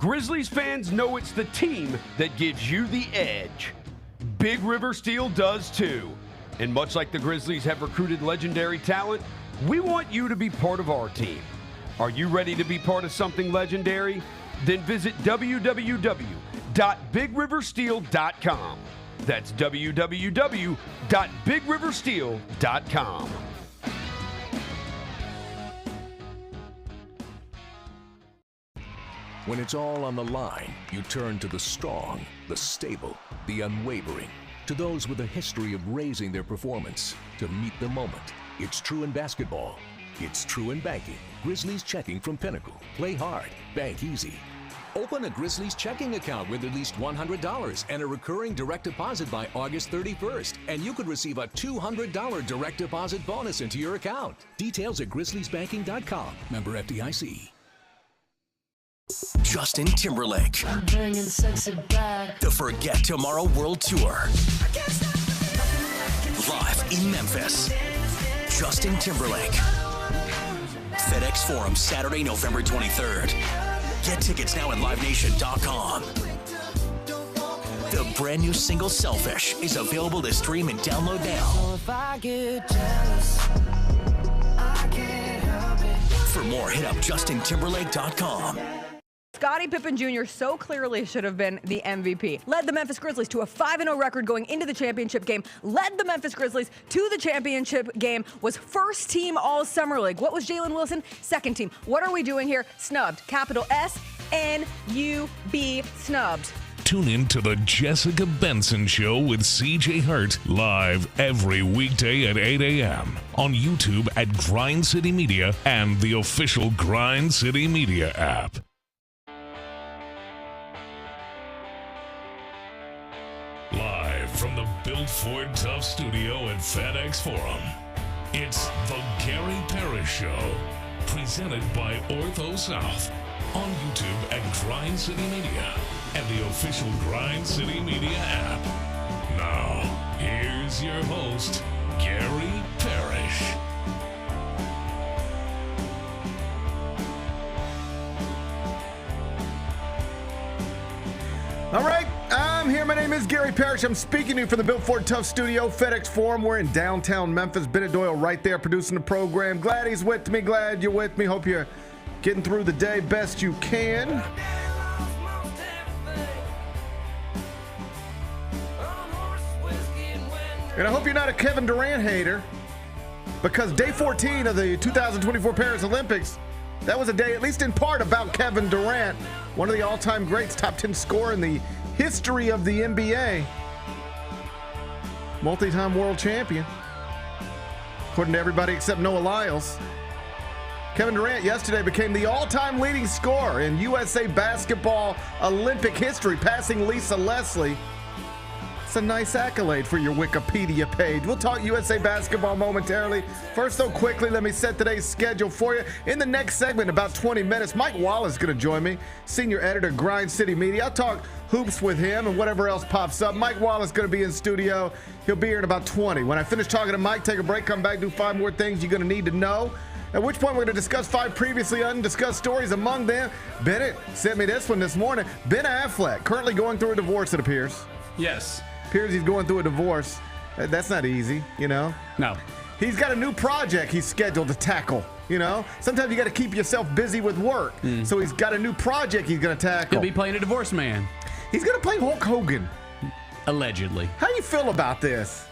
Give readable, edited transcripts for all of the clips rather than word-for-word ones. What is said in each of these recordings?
Grizzlies fans know it's the team that gives you the edge. Big River Steel does too. And much like the Grizzlies have recruited legendary talent, we want you to be part of our team. Are you ready to be part of something legendary? Then visit www.bigriversteel.com. That's www.bigriversteel.com. When it's all on the line, you turn to the strong, the stable, the unwavering, to those with a history of raising their performance to meet the moment. It's true in basketball. It's true in banking. Grizzlies Checking from Pinnacle. Play hard, bank easy. Open a Grizzlies checking account with at least $100 and a recurring direct deposit by August 31st, and you could receive a $200 direct deposit bonus into your account. Details at grizzliesbanking.com. Member FDIC. Justin Timberlake. I'm bringing sexy back. The Forget Tomorrow World Tour. Live in Memphis. Justin Timberlake. FedEx Forum, Saturday, November 23rd. Get tickets now at livenation.com. The brand new single Selfish is available to stream and download now. So if I get jealous, I can't help it. For more, hit up justintimberlake.com. Scottie Pippen Jr. so clearly should have been the MVP. Led the Memphis Grizzlies to a 5-0 record going into the championship game. Led the Memphis Grizzlies to the championship game. Was first team all Summer League. What was Jalen Wilson? Second team. What are we doing here? Snubbed. Capital S-N-U-B. Snubbed. Tune in to the Jessica Benson Show with CJ Hurt live every weekday at 8 a.m. on YouTube at Grind City Media and the official Grind City Media app. Live from the Built Ford Tough studio at FedEx Forum, it's the Gary Parrish Show, presented by Ortho South, on YouTube at Grind City Media and the official Grind City Media app. Now, here's your host, Gary Parrish. All right, I'm here. My name is Gary Parrish. I'm speaking to you from the Built Ford Tough studio, FedEx Forum. We're in downtown Memphis. Bennett Doyle right there producing the program. Glad he's with me. Glad you're with me. Hope you're getting through the day best you can. And I hope you're not a Kevin Durant hater, because day 14 of the 2024 Paris Olympics, that was a day, at least in part, about Kevin Durant, one of the all-time greats, top 10 scorer in the history of the NBA. Multi-time world champion, according to everybody except Noah Lyles. Kevin Durant yesterday became the all-time leading scorer in USA basketball Olympic history, passing Lisa Leslie. It's a nice accolade for your Wikipedia page. We'll talk USA basketball momentarily. First, though, quickly, let me set today's schedule for you. In the next segment, about 20 minutes, Mike Wallace is going to join me, senior editor, Grind City Media. I'll talk hoops with him and whatever else pops up. Mike Wallace is going to be in studio. He'll be here in about 20. When I finish talking to Mike, take a break, come back, do 5 more things you're going to need to know. At which point, we're going to discuss 5 previously undiscussed stories. Among them, Bennett sent me this one this morning. Ben Affleck, currently going through a divorce, it appears. Yes. Appears he's going through a divorce. That's not easy, you know? No. He's got a new project he's scheduled to tackle, you know? Sometimes you got to keep yourself busy with work. So he's got a new project he's going to tackle. He'll be playing a divorced man. He's going to play Hulk Hogan. Allegedly. How do you feel about this?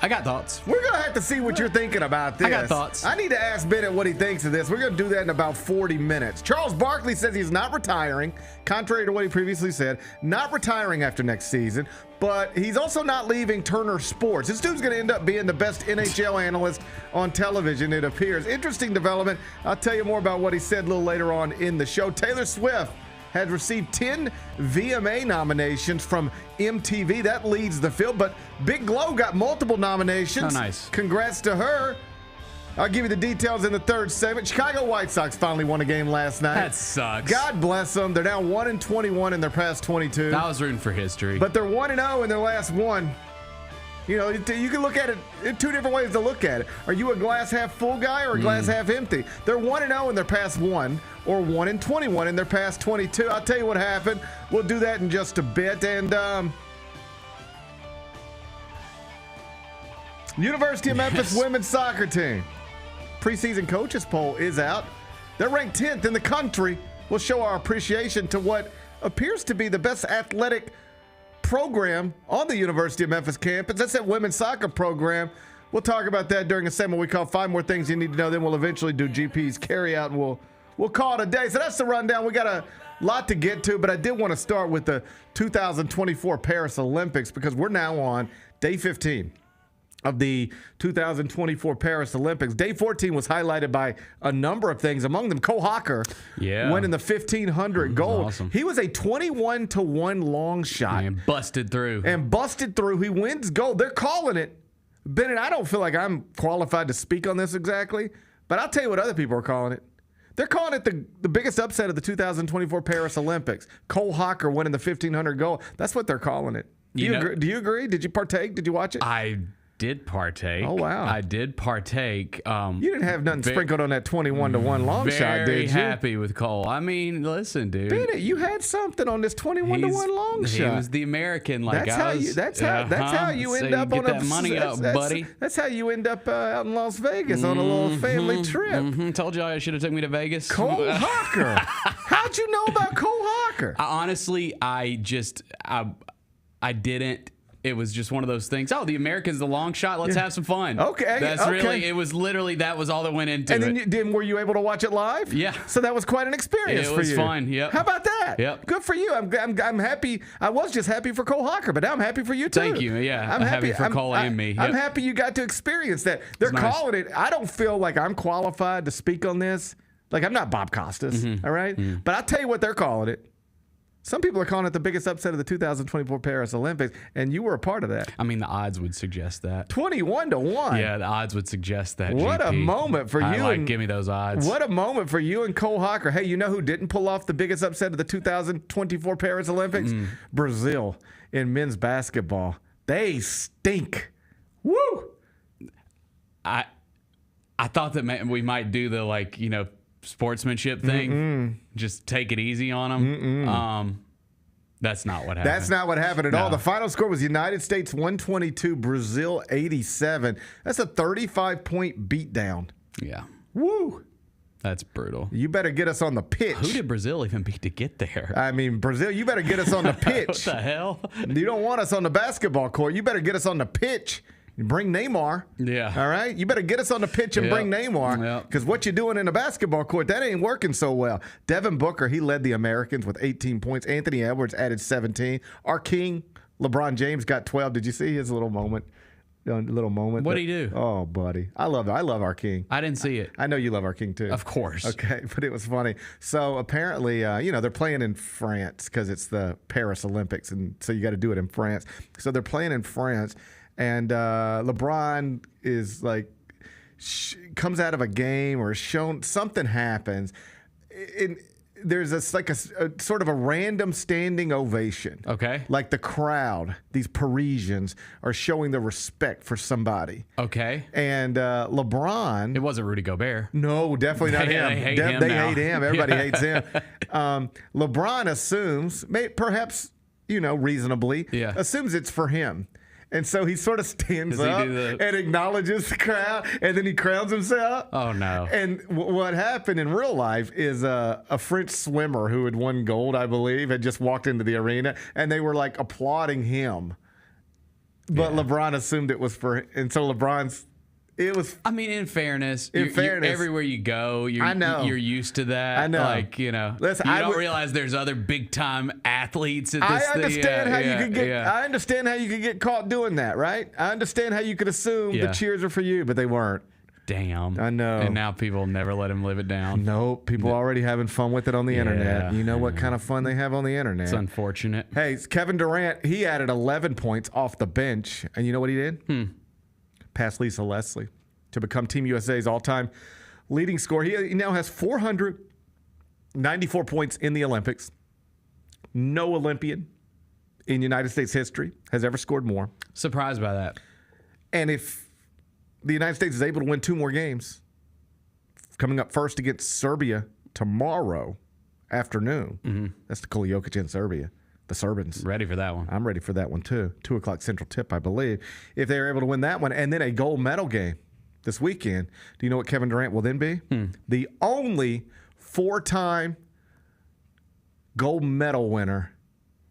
I got thoughts. We're going to have to see what you're thinking about this. I got thoughts. I need to ask Bennett what he thinks of this. We're going to do that in about 40 minutes. Charles Barkley says he's not retiring, contrary to what he previously said, not retiring after next season, but he's also not leaving Turner Sports. This dude's going to end up being the best NHL analyst on television, it appears. Interesting development. I'll tell you more about what he said a little later on in the show. Taylor Swift has received 10 VMA nominations from MTV. That leads the field, but Big Glow got multiple nominations. Oh, nice. Congrats to her. I'll give you the details in the third segment. Chicago White Sox finally won a game last night. That sucks. God bless them. They're now 1-21 in their past 22. I was rooting for history. But they're 1-0 in their last one. You know, you can look at it in two different ways to look at it. Are you a glass half full guy or a glass half empty? They're 1-0 in their past 1 or 1-21 in their past 22. I'll tell you what happened. We'll do that in just a bit. And University of Memphis women's soccer team. Preseason coaches poll is out. They're ranked 10th in the country. We'll show our appreciation to what appears to be the best athletic program on the University of Memphis campus. That's that women's soccer program. We'll talk about that during a segment we call 5 More Things You Need to Know. Then we'll eventually do GP's carry out and we'll call it a day. So that's the rundown. We got a lot to get to, but I did want to start with the 2024 Paris Olympics because we're now on day 15 of the 2024 Paris Olympics. Day 14 was highlighted by a number of things. Among them, Cole Hocker winning the 1,500 gold. Awesome. He was a 21-1 long shot. And busted through. He wins gold. They're calling it. Bennett, I don't feel like I'm qualified to speak on this exactly, but I'll tell you what other people are calling it. They're calling it the biggest upset of the 2024 Paris Olympics. Cole Hocker winning the 1,500 gold. That's what they're calling it. Do you agree? Did you partake? Did you watch it? I did partake. Oh, wow. I did partake. You didn't have nothing sprinkled on that 21-1 long shot, did you? Very happy with Cole. I mean, listen, dude. Bennett, you had something on this 21-1 long shot. He was the American. Like that's how you end up on that money up, buddy. That's how you end up out in Las Vegas on a little family trip. Told you I should have taken me to Vegas. Cole Hocker. How'd you know about Cole Hocker? Honestly, I didn't. It was just one of those things. Oh, the Americans, the long shot. Let's have some fun. Okay. Really, it was literally, that was all that went into it. And then were you able to watch it live? Yeah. So that was quite an experience for you. It was fun, yep. How about that? Yep. Good for you. I'm happy. I was just happy for Cole Hocker, but now I'm happy for you too. Thank you. Yeah. I'm happy for Cole and me. Yep. I'm happy you got to experience that. They're calling it. I don't feel like I'm qualified to speak on this. Like, I'm not Bob Costas, all right? But I'll tell you what they're calling it. Some people are calling it the biggest upset of the 2024 Paris Olympics, and you were a part of that. I mean, the odds would suggest that. 21-1. Yeah, the odds would suggest that. What GP. a moment for you. Give me those odds. What a moment for you and Cole Hocker. Hey, you know who didn't pull off the biggest upset of the 2024 Paris Olympics? Brazil in men's basketball. They stink. Woo! I thought that we might do the, sportsmanship thing. Just take it easy on them. That's not what happened. That's not what happened at all. The final score was United States 122, Brazil 87. That's a 35-point beatdown. Yeah. Woo! That's brutal. You better get us on the pitch. Who did Brazil even beat to get there? I mean, Brazil, you better get us on the pitch. What the hell? You don't want us on the basketball court. You better get us on the pitch. Bring Neymar. Yeah. All right? You better get us on the pitch and bring Neymar. Because what you're doing in the basketball court, that ain't working so well. Devin Booker, he led the Americans with 18 points. Anthony Edwards added 17. Our king, LeBron James, got 12. Did you see his little moment? What'd he do? Oh, buddy. I love our king. I didn't see it. I know you love our king, too. Of course. Okay, but it was funny. So apparently, they're playing in France because it's the Paris Olympics, and so you got to do it in France. So they're playing in France. And LeBron is comes out of a game or shown something happens. There's a sort of a random standing ovation. Okay. Like the crowd, these Parisians are showing the respect for somebody. Okay. And LeBron. It wasn't Rudy Gobert. No, definitely not him. They hate him. Everybody hates him. LeBron assumes, perhaps, reasonably, assumes it's for him. And so he sort of stands up and acknowledges the crowd, and then he crowns himself. Oh, no. And what happened in real life is a French swimmer who had won gold, I believe, had just walked into the arena, and they were applauding him. But LeBron assumed it was for him. And so it was. I mean, in fairness, everywhere you go, you're used to that. I know. Listen, you don't realize there's other big time athletes at this thing. I understand how you could get caught doing that, right? I understand how you could assume the cheers are for you, but they weren't. Damn. I know. And now people never let him live it down. No, people already having fun with it on the internet. You know what kind of fun they have on the internet. It's unfortunate. Hey, Kevin Durant, he added 11 points off the bench, and you know what he did? Past Lisa Leslie to become Team USA's all-time leading scorer. He now has 494 points in the Olympics. No Olympian in United States history has ever scored more. Surprised by that. And if the United States is able to win 2 more games, coming up first against Serbia tomorrow afternoon, that's the Nikola Jokic in Serbia, the Serbans. Ready for that one. I'm ready for that one too. 2 o'clock Central Tip, I believe. If they're able to win that one, and then a gold medal game this weekend, do you know what Kevin Durant will then be? The only 4-time gold medal winner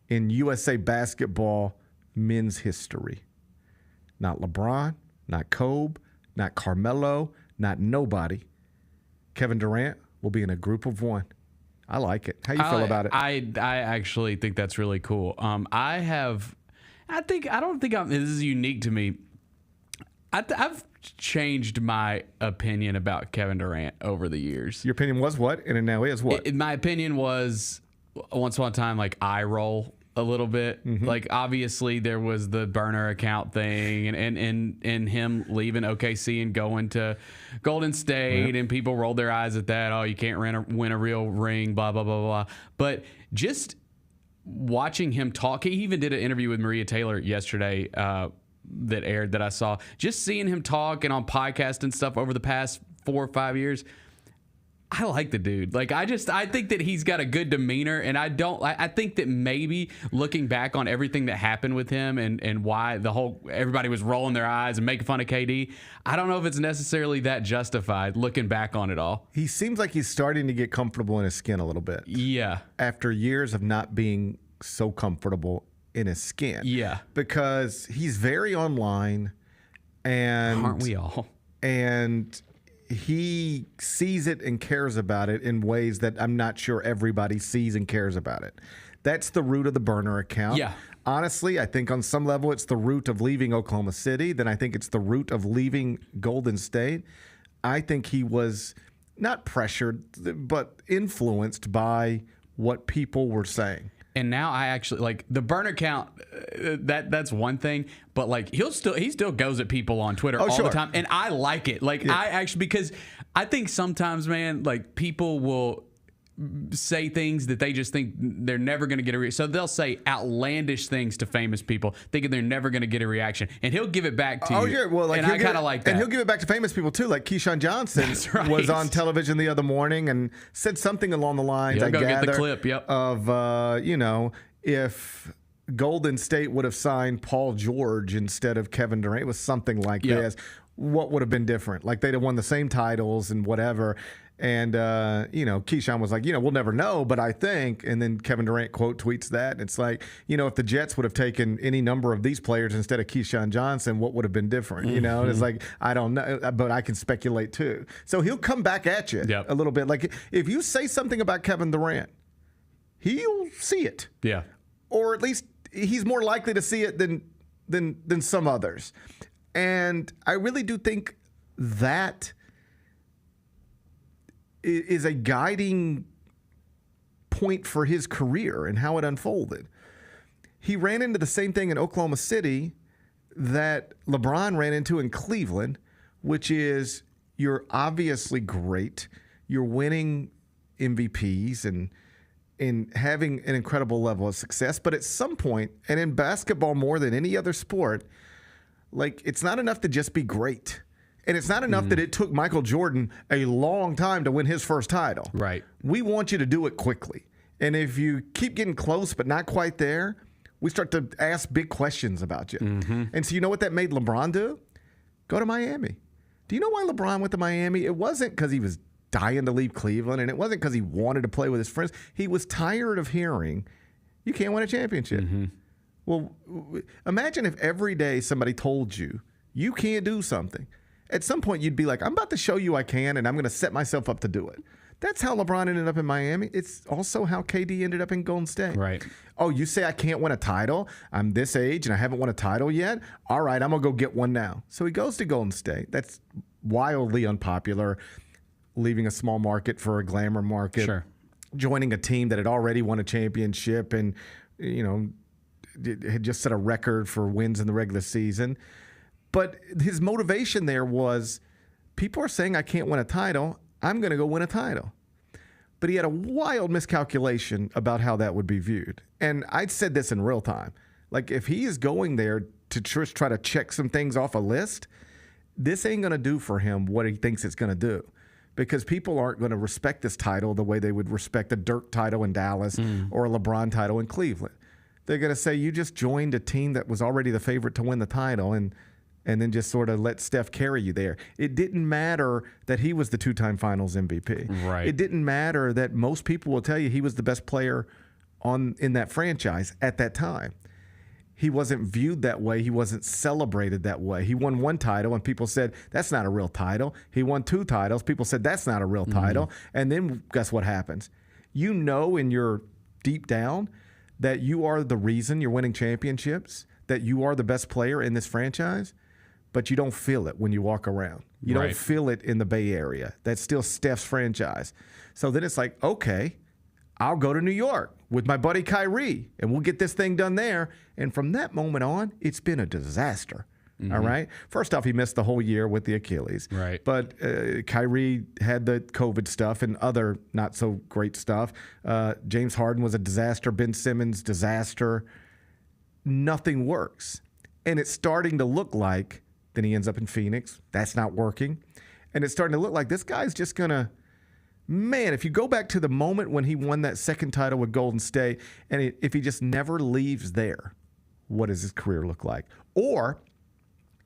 in USA basketball men's history. Not LeBron, not Kobe, not Carmelo, not nobody. Kevin Durant will be in a group of 1. I like it. How you feel about it? I actually think that's really cool. This is unique to me. I've changed my opinion about Kevin Durant over the years. Your opinion was what? And it now is what? My opinion was once upon a time like eye roll a little bit. Like obviously there was the burner account thing and him leaving OKC and going to Golden State and people rolled their eyes at that. Oh, you can't win a real ring, blah, blah, blah, blah. But just watching him talk, he even did an interview with Maria Taylor yesterday that aired that I saw. Just seeing him talk and on podcast and stuff over the past 4 or 5 years, I like the dude. Like I think that he's got a good demeanor, and I think that maybe looking back on everything that happened with him and why everybody was rolling their eyes and making fun of KD, I don't know if it's necessarily that justified looking back on it all. He seems like he's starting to get comfortable in his skin a little bit. Yeah. After years of not being so comfortable in his skin. Yeah. Because he's very online, and aren't we all? And he sees it and cares about it in ways that I'm not sure everybody sees and cares about it. That's the root of the burner account. Yeah. Honestly, I think on some level it's the root of leaving Oklahoma City. Then I think it's the root of leaving Golden State. I think he was not pressured, but influenced by what people were saying. And now I actually like the burner count. That's one thing, but like he still goes at people on Twitter all the time, and I like it. Like I actually, because I think sometimes, man, like people will say things that they just think they're never going to get a reaction. So they'll say outlandish things to famous people, thinking they're never going to get a reaction, and he'll give it back to you. Oh yeah, well, like, and I kind of like that. And he'll give it back to famous people too, like Keyshawn Johnson was on television the other morning and said something along the lines. I gather get the clip. Yep. Of if Golden State would have signed Paul George instead of Kevin Durant, it was something like this. What would have been different? Like they'd have won the same titles and whatever. And, Keyshawn was like, we'll never know, but I think. And then Kevin Durant quote tweets that. It's like, if the Jets would have taken any number of these players instead of Keyshawn Johnson, what would have been different? It's like, I don't know, but I can speculate too. So he'll come back at you a little bit. Like if you say something about Kevin Durant, he'll see it. Yeah. Or at least he's more likely to see it than some others. And I really do think that is a guiding point for his career and how it unfolded. He ran into the same thing in Oklahoma City that LeBron ran into in Cleveland, which is you're obviously great. You're winning MVPs and having an incredible level of success. But at some point, and in basketball more than any other sport, like it's not enough to just be great. And it's not enough that it took Michael Jordan a long time to win his first title. Right. We want you to do it quickly. And if you keep getting close but not quite there, we start to ask big questions about you. And so you know what that made LeBron do? Go to Miami. Do you know why LeBron went to Miami? It wasn't because he was dying to leave Cleveland, and it wasn't because he wanted to play with his friends. He was tired of hearing, you can't win a championship. Well, imagine if every day somebody told you, you can't do something. At some point, you'd be like, I'm about to show you I can, and I'm going to set myself up to do it. That's how LeBron ended up in Miami. It's also how KD ended up in Golden State. Right. Oh, you say I can't win a title? I'm this age, and I haven't won a title yet? All right, I'm going to go get one now. So he goes to Golden State. That's wildly unpopular, leaving a small market for a glamour market. Sure. Joining a team that had already won a championship and, had just set a record for wins in the regular season. But his motivation there was, people are saying I can't win a title. I'm going to go win a title. But he had a wild miscalculation about how that would be viewed. And I'd said this in real time. Like, if he is going there to just try to check some things off a list, this ain't going to do for him what he thinks it's going to do. Because people aren't going to respect this title the way they would respect a Dirk title in Dallas or a LeBron title in Cleveland. They're going to say, you just joined a team that was already the favorite to win the title and then just sort of let Steph carry you there. It didn't matter that he was the 2-time Finals MVP. Right. It didn't matter that most people will tell you he was the best player in that franchise at that time. He wasn't viewed that way. He wasn't celebrated that way. He won 1 title, and people said, that's not a real title. He won 2 titles. People said, that's not a real title. And then guess what happens? You know in your deep down that you are the reason you're winning championships, that you are the best player in this franchise, but you don't feel it when you walk around. You don't feel it in the Bay Area. That's still Steph's franchise. So then it's like, okay, I'll go to New York with my buddy Kyrie, and we'll get this thing done there. And from that moment on, it's been a disaster. All right? First off, he missed the whole year with the Achilles. Right. But Kyrie had the COVID stuff and other not so great stuff. James Harden was a disaster. Ben Simmons, disaster. Nothing works. And it's starting to look like, then he ends up in Phoenix. That's not working. And it's starting to look like this guy's just going to, man, if you go back to the moment when he won that second title with Golden State, and if he just never leaves there, what does his career look like? Or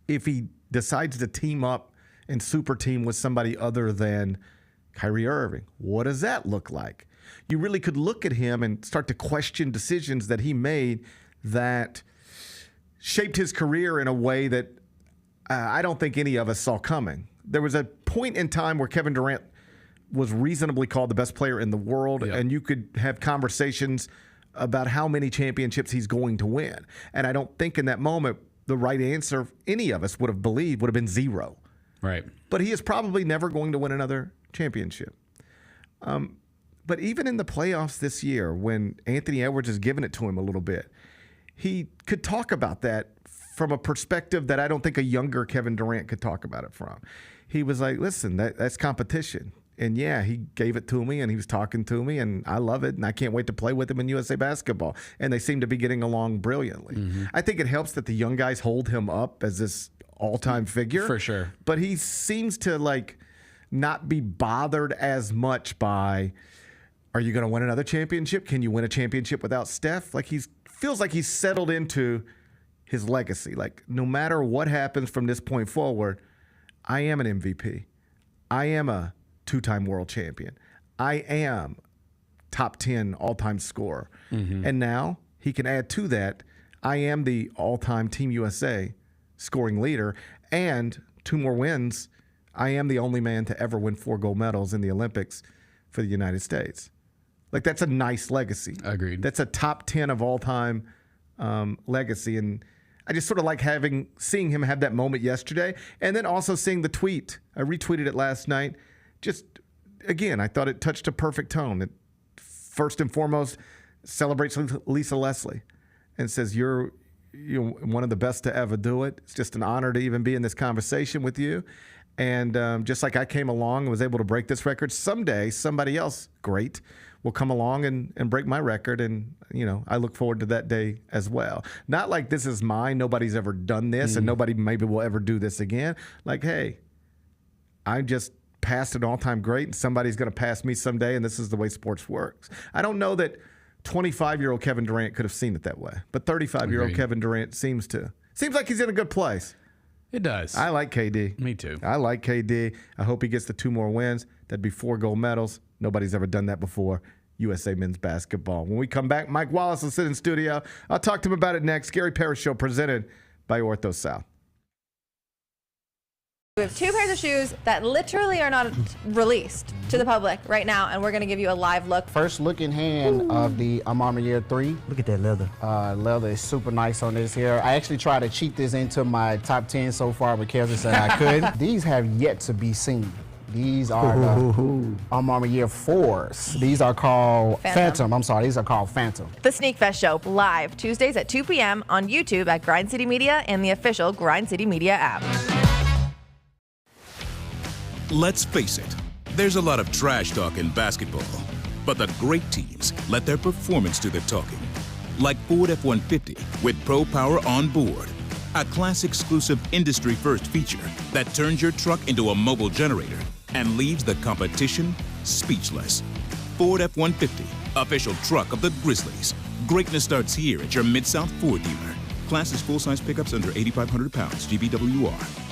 if he decides to team up and super team with somebody other than Kyrie Irving, what does that look like? You really could look at him and start to question decisions that he made that shaped his career in a way that I don't think any of us saw coming. There was a point in time where Kevin Durant was reasonably called the best player in the world, and you could have conversations about how many championships he's going to win. And I don't think in that moment the right answer any of us would have believed would have been 0. Right. But he is probably never going to win another championship. But even in the playoffs this year, when Anthony Edwards has given it to him a little bit, he could talk about that from a perspective that I don't think a younger Kevin Durant could talk about it from. He was like, listen, that's competition. And yeah, he gave it to me and he was talking to me and I love it and I can't wait to play with him in USA basketball. And they seem to be getting along brilliantly. I think it helps that the young guys hold him up as this all-time figure. For sure. But he seems to like not be bothered as much by, are you going to win another championship? Can you win a championship without Steph? Like feels like he's settled into his legacy. Like no matter what happens from this point forward, I am an MVP. I am a 2-time world champion. I am top 10 all-time scorer. And now he can add to that, I am the all-time Team USA scoring leader and 2 more wins. I am the only man to ever win 4 gold medals in the Olympics for the United States. Like that's a nice legacy. Agreed. That's a top 10 of all-time legacy. And I just sort of like seeing him have that moment yesterday and then also seeing the tweet. I retweeted it last night. Just, again, I thought it touched a perfect tone. It first and foremost celebrates Lisa Leslie and says, you're one of the best to ever do it. It's just an honor to even be in this conversation with you. And just like I came along and was able to break this record, someday somebody else great will come along and break my record. And, I look forward to that day as well. Not like this is mine. Nobody's ever done this and nobody maybe will ever do this again. Like, hey, I just passed an all-time great and somebody's going to pass me someday, and this is the way sports works. I don't know that 25-year-old Kevin Durant could have seen it that way, but 35-year-old Kevin Durant seems like he's in a good place. It does. I like KD. Me too. I like KD. I hope he gets the 2 more wins. That'd be 4 gold medals. Nobody's ever done that before. USA men's basketball. When we come back, Mike Wallace will sit in studio. I'll talk to him about it next. Gary Parrish Show presented by Ortho South. We have 2 pairs of shoes that literally are not released to the public right now, and we're going to give you a live look. First look in hand of the Armour Year 3. Look at that leather. Leather is super nice on this here. I actually tried to cheat this into my top 10 so far, but Kevin said I couldn't. These have yet to be seen. These are the Armour Year 4s. These are called Phantom. I'm sorry, these are called Phantom. The Sneak Fest Show, live Tuesdays at 2 p.m. on YouTube at Grind City Media and the official Grind City Media app. Let's face it, there's a lot of trash talk in basketball, but the great teams let their performance do the talking. Like Ford F-150 with Pro Power on board. a class-exclusive industry-first feature that turns your truck into a mobile generator and leaves the competition speechless. Ford F-150, official truck of the Grizzlies. Greatness starts here at your Mid-South Ford dealer. Class is full-size pickups under 8,500 pounds, GVWR.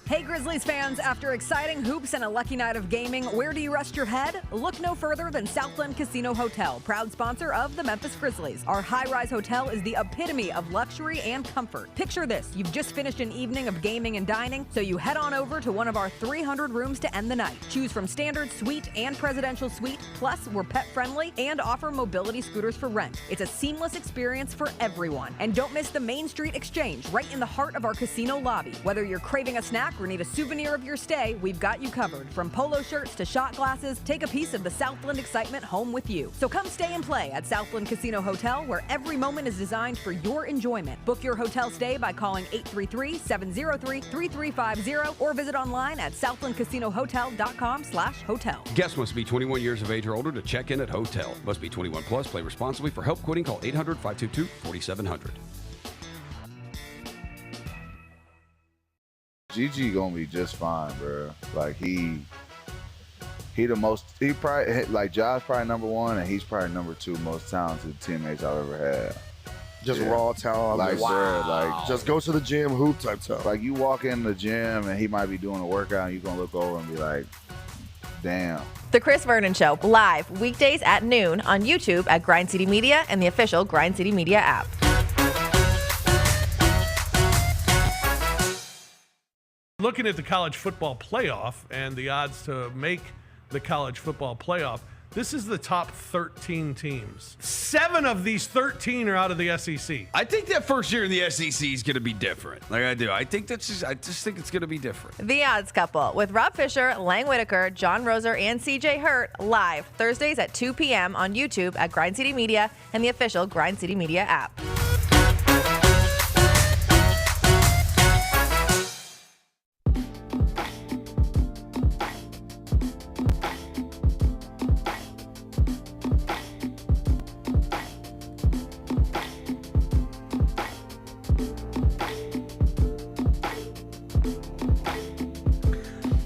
Hey Grizzlies fans, after exciting hoops and a lucky night of gaming, where do you rest your head? Look no further than Southland Casino Hotel, proud sponsor of the Memphis Grizzlies. Our high-rise hotel is the epitome of luxury and comfort. Picture this, you've just finished an evening of gaming and dining, so you head on over to one of our 300 rooms to end the night. Choose from standard, suite, and presidential suite, plus we're pet-friendly and offer mobility scooters for rent. It's a seamless experience for everyone. And don't miss the Main Street Exchange, right in the heart of our casino lobby. Whether you're craving a snack or need a souvenir of your stay, we've got you covered. From polo shirts to shot glasses, take a piece of the Southland excitement home with you. So come stay and play at Southland Casino Hotel, where every moment is designed for your enjoyment. Book your hotel stay by calling 833-703-3350 or visit online at southlandcasinohotel.com/hotel. Guests must be 21 years of age or older to check in at hotel. Must be 21 plus. Play responsibly. For help quitting, call 800-522-4700. Gigi gonna be just fine, bro. Like he probably, like Josh probably number one, and he's probably number two most talented teammates I've ever had. Just raw talent. Like, wow. bro, like just go to the gym, hoop type stuff. Like you walk in the gym and he might be doing a workout, and you're gonna look over and be like, damn. The Chris Vernon Show, live weekdays at noon on YouTube at Grind City Media and the official Grind City Media app. Looking at the college football playoff and the odds to make the college football playoff, this is the top 13 teams. 7 of these 13 are out of the SEC. I think that first year in the SEC is going to be different. Like I do. I just think it's going to be different. The Odds Couple with Rob Fisher, Lang Whitaker, John Roser, and CJ Hurt, live Thursdays at 2 p.m. on YouTube at Grind City Media and the official Grind City Media app.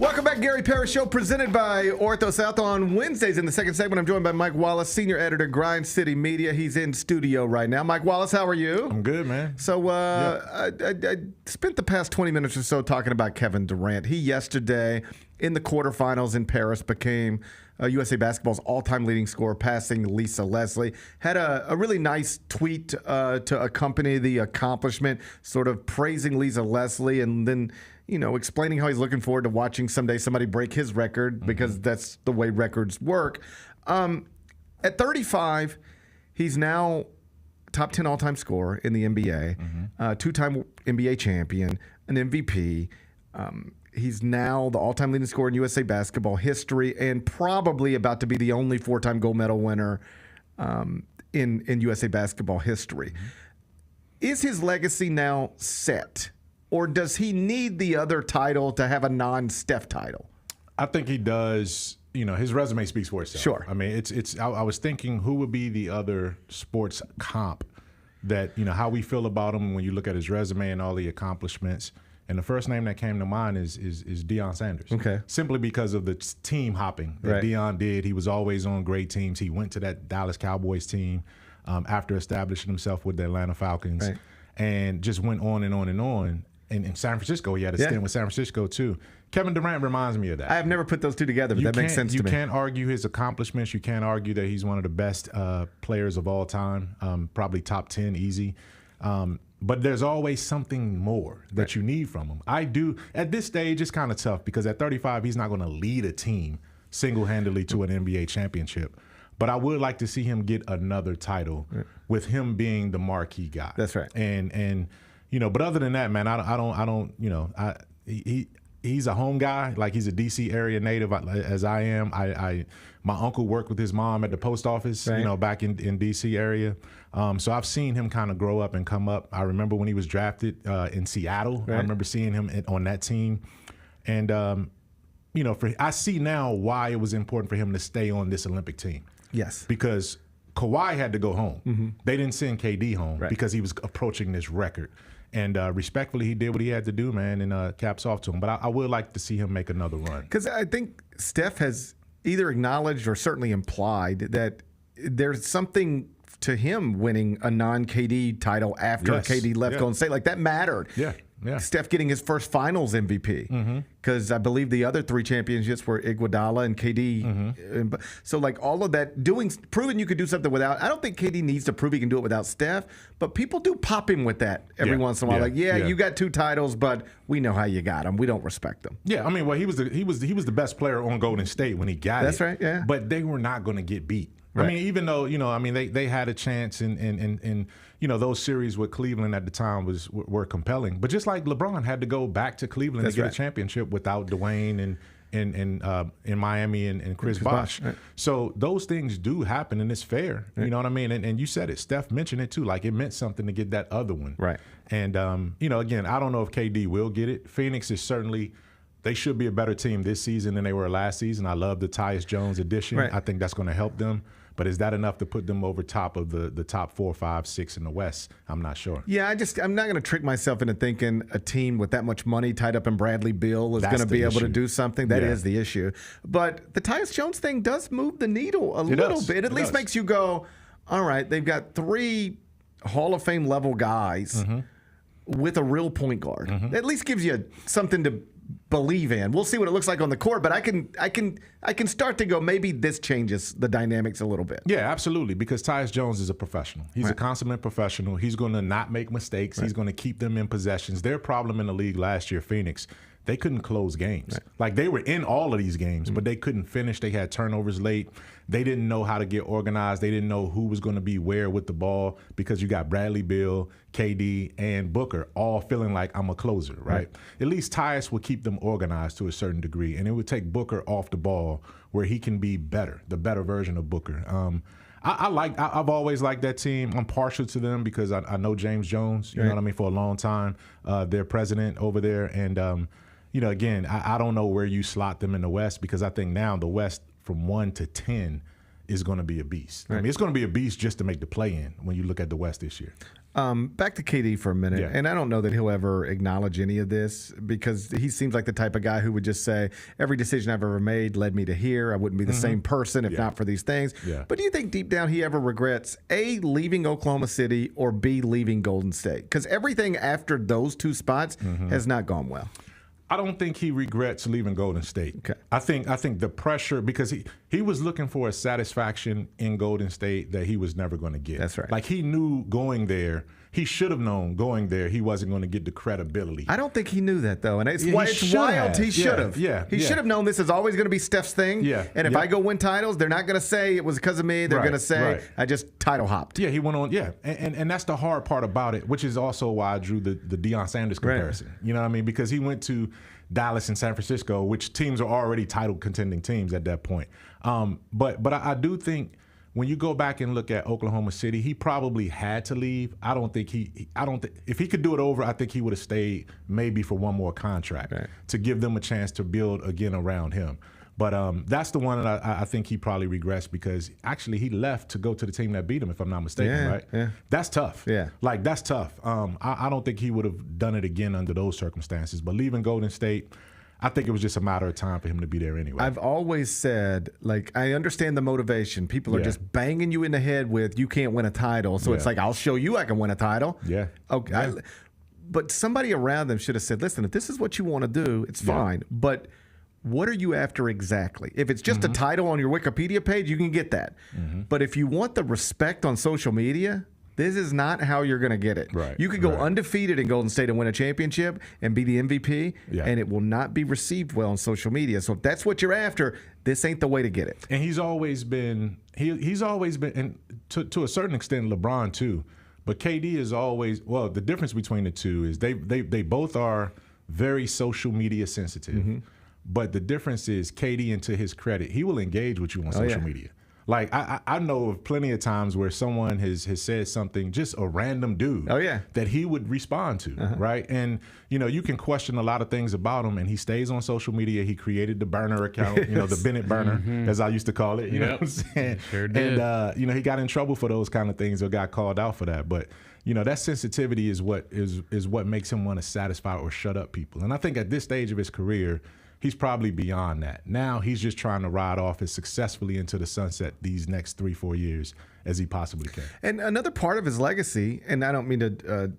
Welcome back, Gary Parrish Show, presented by Ortho South. On Wednesdays in the second segment, I'm joined by Mike Wallace, senior editor, Grind City Media. He's in studio right now. Mike Wallace, how are you? I'm good, man. So I spent the past 20 minutes or so talking about Kevin Durant. He yesterday in the quarterfinals in Paris became USA Basketball's all-time leading scorer, passing Lisa Leslie. Had a really nice tweet to accompany the accomplishment, sort of praising Lisa Leslie, and then explaining how he's looking forward to watching someday somebody break his record, because that's the way records work. At 35, he's now top 10 all-time scorer in the NBA, two-time NBA champion, an MVP. He's now the all-time leading scorer in USA Basketball history, and probably about to be the only 4-time gold medal winner in USA Basketball history. Is his legacy now set? Or does he need the other title to have a non-Steph title? I think he does. His resume speaks for itself. Sure. I mean, I was thinking who would be the other sports comp that, how we feel about him when you look at his resume and all the accomplishments. And the first name that came to mind is Deion Sanders. Okay. Simply because of the team hopping that Deion did. He was always on great teams. He went to that Dallas Cowboys team after establishing himself with the Atlanta Falcons, and just went on and on and on. And in San Francisco, he had a stint with San Francisco too. Kevin Durant reminds me of that. I have never put those two together, but that makes sense to me. You can't argue his accomplishments. You can't argue that he's one of the best players of all time, probably top 10 easy. But there's always something more that you need from him. I do. At this stage, it's kind of tough because at 35, he's not going to lead a team single-handedly to an NBA championship. But I would like to see him get another title with him being the marquee guy. That's right. And but other than that, man, he's a home guy. Like, he's a DC area native, as I am. My uncle worked with his mom at the post office, back in DC area. So I've seen him kind of grow up and come up. I remember when he was drafted in Seattle. I remember seeing him on that team. And, I see now why it was important for him to stay on this Olympic team. Yes. Because Kawhi had to go home. They didn't send KD home because he was approaching this record. And respectfully, he did what he had to do, man, and caps off to him. But I would like to see him make another run. Because I think Steph has either acknowledged or certainly implied that there's something to him winning a non-KD title after KD left Golden State. Like, that mattered. Yeah. Steph getting his first finals MVP. Because I believe the other 3 championships were Iguodala and KD. So, like, all of that, proving you could do something without, I don't think KD needs to prove he can do it without Steph, but people do pop him with that every once in a while. Like, you got 2 titles, but we know how you got them. We don't respect them. Yeah, I mean, well, he was the best player on Golden State when he got it. That's right, yeah. But they were not going to get beat. Right. I mean, even though, they had a chance in those series with Cleveland at the time were compelling. But just like LeBron had to go back to Cleveland to get a championship without Dwayne and in Miami and Chris Bosh. Right. So those things do happen, and it's fair. Right. You know what I mean? And you said it. Steph mentioned it too. Like, it meant something to get that other one. Right. And again, I don't know if KD will get it. Phoenix is certainly. They should be a better team this season than they were last season. I love the Tyus Jones addition. Right. I think that's going to help them. But is that enough to put them over top of the top 4, 5, 6 in the West? I'm not sure. Yeah, I'm not going to trick myself into thinking a team with that much money tied up in Bradley Beal is going to be able to do something. That is the issue. But the Tyus Jones thing does move the needle a little bit. It at least makes you go, all right, they've got 3 Hall of Fame level guys with a real point guard. At least gives you something to believe in. We'll see what it looks like on the court, but I can start to go, maybe this changes the dynamics a little bit. Yeah, absolutely, because Tyus Jones is a professional. He's a consummate professional. He's going to not make mistakes. He's going to keep them in possessions. Their problem in the league last year, Phoenix, they couldn't close games. Like, they were in all of these games, but they couldn't finish. They had turnovers late. They didn't know how to get organized. They didn't know who was going to be where with the ball, because you got Bradley Beal, KD, and Booker all feeling like, I'm a closer, right? At least Tyus will keep them organized to a certain degree, and it would take Booker off the ball where he can be better, the better version of Booker. I've always liked that team. I'm partial to them because I know James Jones, you know what I mean, for a long time, their president over there. And, again, I don't know where you slot them in the West, because I think now the West from 1 to 10 is going to be a beast. I mean, it's going to be a beast just to make the play-in when you look at the West this year. Back to KD for a minute, and I don't know that he'll ever acknowledge any of this, because he seems like the type of guy who would just say, every decision I've ever made led me to here. I wouldn't be the same person if not for these things. But do you think deep down he ever regrets, A, leaving Oklahoma City, or B, leaving Golden State? Because everything after those 2 spots has not gone well. I don't think he regrets leaving Golden State. Okay. I think the pressure, because he was looking for a satisfaction in Golden State that he was never going to get. That's right. Like, he knew going there, he should have known going there he wasn't going to get the credibility. I don't think he knew that, though. And it's wild. He should have. He should have known this is always going to be Steph's thing. And if I go win titles, they're not going to say it was because of me. They're going to say I just title hopped. Yeah, he went on. Yeah. And that's the hard part about it, which is also why I drew the Deion Sanders comparison. You know what I mean? Because he went to Dallas and San Francisco, which teams are already title contending teams at that point. But I do think when you go back and look at Oklahoma City, he probably had to leave. I don't think if he could do it over, I think he would have stayed maybe for one more contract to give them a chance to build again around him. But that's the one that I think he probably regrets, because actually he left to go to the team that beat him, if I'm not mistaken, right? Yeah. That's tough. Yeah. Like, that's tough. I don't think he would have done it again under those circumstances. But leaving Golden State, I think it was just a matter of time for him to be there anyway. I've always said, like, I understand the motivation. People are just banging you in the head with, you can't win a title. So it's like, I'll show you I can win a title. Yeah. Okay. But somebody around them should have said, listen, if this is what you want to do, it's fine. But what are you after exactly? If it's just a title on your Wikipedia page, you can get that. But if you want the respect on social media, this is not how you're going to get it. You could go undefeated in Golden State and win a championship and be the MVP, and it will not be received well on social media. So if that's what you're after, this ain't the way to get it. And he's always been, and to a certain extent, LeBron too. But KD is always, well, the difference between the two is they both are very social media sensitive. But the difference is KD, and to his credit, he will engage with you on social media. Like I know of plenty of times where someone has said something, just a random dude, that he would respond to, right? And you can question a lot of things about him, and he stays on social media. He created the burner account, the Bennett burner, as I used to call it. You know what I'm saying? Sure did. And he got in trouble for those kind of things or got called out for that. But that sensitivity is what makes him want to satisfy or shut up people. And I think at this stage of his career, he's probably beyond that. Now he's just trying to ride off as successfully into the sunset these next 3-4 years as he possibly can. And another part of his legacy, and I don't mean to,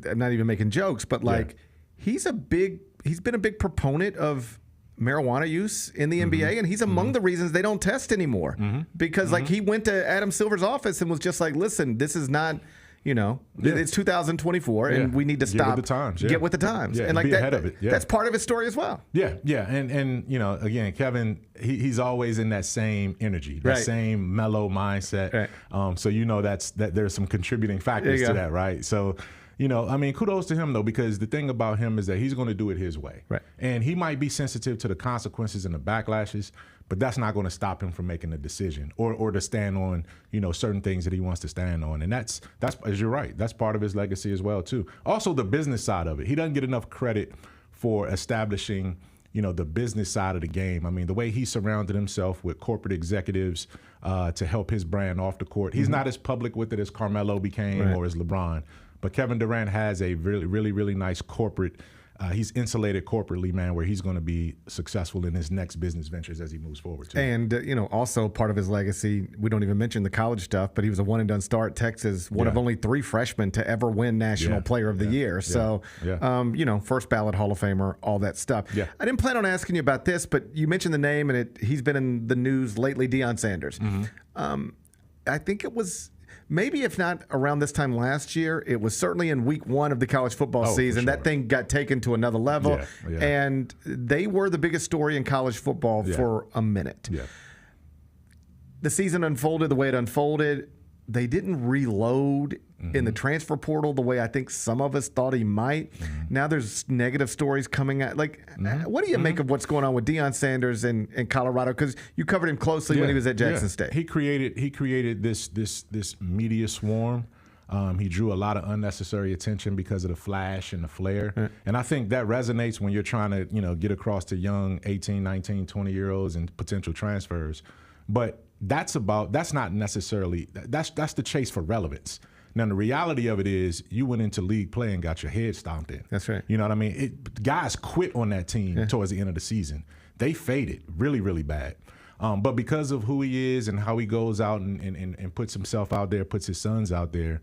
I'm not even making jokes, but he's been a big proponent of marijuana use in the NBA, and he's among the reasons they don't test anymore. Because he went to Adam Silver's office and was just like, listen, this is not. It's 2024, and we need to stop. Get with the times. Get with the times, and like be ahead of it. That's part of his story as well. Yeah, and again, Kevin, he's always in that same energy, that same mellow mindset. So that there's some contributing factors to that, right? So. Kudos to him, though, because the thing about him is that he's going to do it his way. Right. And he might be sensitive to the consequences and the backlashes, but that's not going to stop him from making a decision or to stand on, certain things that he wants to stand on. And that's as you're right, that's part of his legacy as well, too. Also, the business side of it. He doesn't get enough credit for establishing, the business side of the game. I mean, the way he surrounded himself with corporate executives to help his brand off the court. He's not as public with it as Carmelo became or as LeBron. But Kevin Durant has a really, really, really nice corporate. He's insulated corporately, man, where he's going to be successful in his next business ventures as he moves forward, too. And, also part of his legacy, we don't even mention the college stuff, but he was a one-and-done star at Texas, one of only 3 freshmen to ever win National Player of the Year. So, first ballot Hall of Famer, all that stuff. Yeah. I didn't plan on asking you about this, but you mentioned the name, and he's been in the news lately, Deion Sanders. I think it was... Maybe if not around this time last year, it was certainly in week 1 of the college football season. That thing got taken to another level, and they were the biggest story in college football for a minute. Yeah. The season unfolded the way it unfolded. They didn't reload in the transfer portal the way I think some of us thought he might. Now there's negative stories coming out. What do you make of what's going on with Deion Sanders in Colorado? Because you covered him closely when he was at Jackson State. He created this media swarm. He drew a lot of unnecessary attention because of the flash and the flare. And I think that resonates when you're trying to, get across to young 18, 19, 20-year-olds and potential transfers. But that's not necessarily that's the chase for relevance. Now, the reality of it is you went into league play and got your head stomped in. That's right. You know what I mean? Guys quit on that team towards the end of the season. They faded really, really bad. But because of who he is and how he goes out and puts himself out there, puts his sons out there,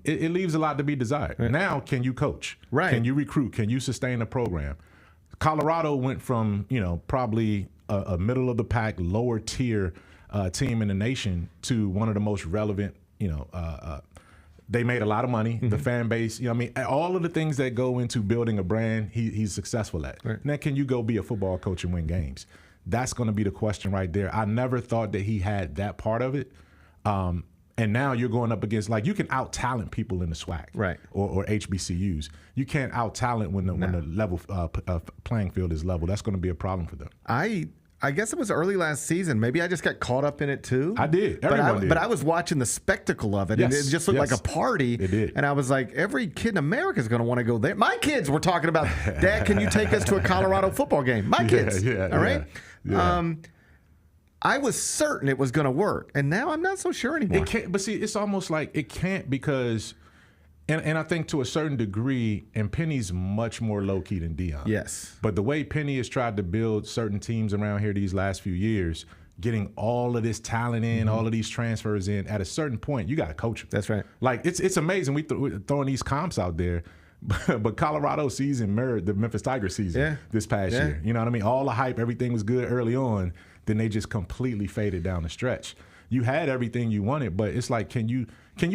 it leaves a lot to be desired. Right. Now, can you coach? Right. Can you recruit? Can you sustain a program? Colorado went from, probably a middle of the pack, lower tier team in the nation to one of the most relevant, they made a lot of money. The fan base, all of the things that go into building a brand, he's successful at. Right. Now, can you go be a football coach and win games? That's going to be the question right there. I never thought that he had that part of it. And now you're going up against, you can out-talent people in the SWAC or HBCUs. You can't out-talent when the level playing field is level. That's going to be a problem for them. I guess it was early last season. Maybe I just got caught up in it too. I did. Everyone did. But I was watching the spectacle of it, and it just looked like a party. It did. And I was like, every kid in America is going to want to go there. My kids were talking about, Dad, can you take us to a Colorado football game? My kids. All right? Yeah. I was certain it was going to work, and now I'm not so sure anymore. It can't. But see, it's almost like it can't because And I think to a certain degree, and Penny's much more low-key than Deion. Yes. But the way Penny has tried to build certain teams around here these last few years, getting all of this talent in, all of these transfers in, at a certain point, you got to coach them. That's right. Like, it's amazing. We're throwing these comps out there, but Colorado season mirrored the Memphis Tigers season this past year. You know what I mean? All the hype, everything was good early on, then they just completely faded down the stretch. You had everything you wanted, but it's like, can you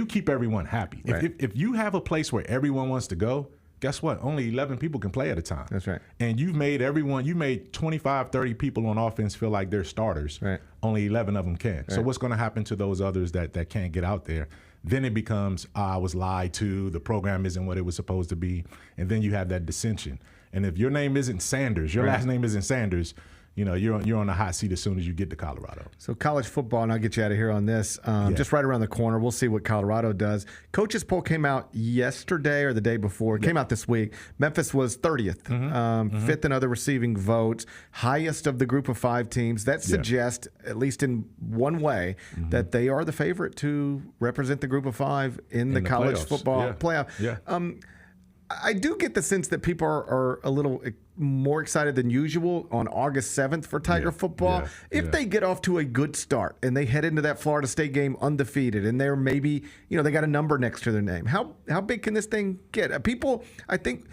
keep everyone happy? Right. If you have a place where everyone wants to go, guess what? Only 11 people can play at a time. That's right. And you made 25, 30 people on offense feel like they're starters. Right. Only 11 of them can. Right. So what's going to happen to those others that can't get out there? Then it becomes, I was lied to, the program isn't what it was supposed to be, and then you have that dissension. And if your name isn't Sanders, your last name isn't Sanders, you're on the hot seat as soon as you get to Colorado. So college football, and I'll get you out of here on this. Just right around the corner. We'll see what Colorado does. Coaches poll came out yesterday or the day before. It came out this week. Memphis was 30th, fifth in other receiving votes, highest of the group of 5 teams. That suggests, at least in one way, that they are the favorite to represent the group of 5 in the college football playoff. Yeah. I do get the sense that people are a little more excited than usual on August 7th for Tiger football. If they get off to a good start and they head into that Florida State game undefeated and they're maybe, they got a number next to their name. How big can this thing get? People, I think,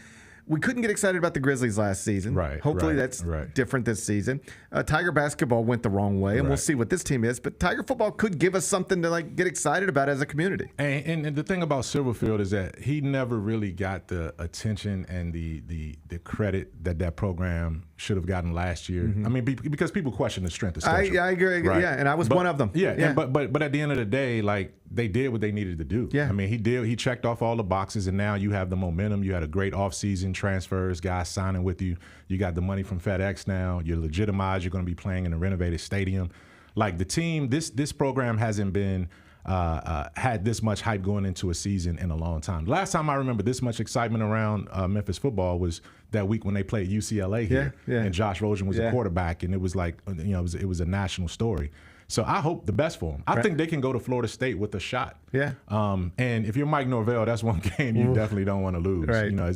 we couldn't get excited about the Grizzlies last season. Hopefully that's different this season. Tiger basketball went the wrong way, and we'll see what this team is. But Tiger football could give us something to get excited about as a community. And the thing about Silverfield is that he never really got the attention and the credit that program should have gotten last year. I mean, because people question the strength of schedule. I agree. Yeah, and I was one of them. But at the end of the day, they did what they needed to do. I mean, he checked off all the boxes, and now you have the momentum. You had a great offseason, transfers, guys signing with you. You got the money from FedEx now. You're legitimized. You're going to be playing in a renovated stadium. The team, this program hasn't been had this much hype going into a season in a long time. Last time I remember this much excitement around Memphis football was that week when they played UCLA here, and Josh Rosen was the quarterback, and it was it was a national story. So I hope the best for them. I think they can go to Florida State with a shot. And if you're Mike Norvell, that's one game you definitely don't want to lose.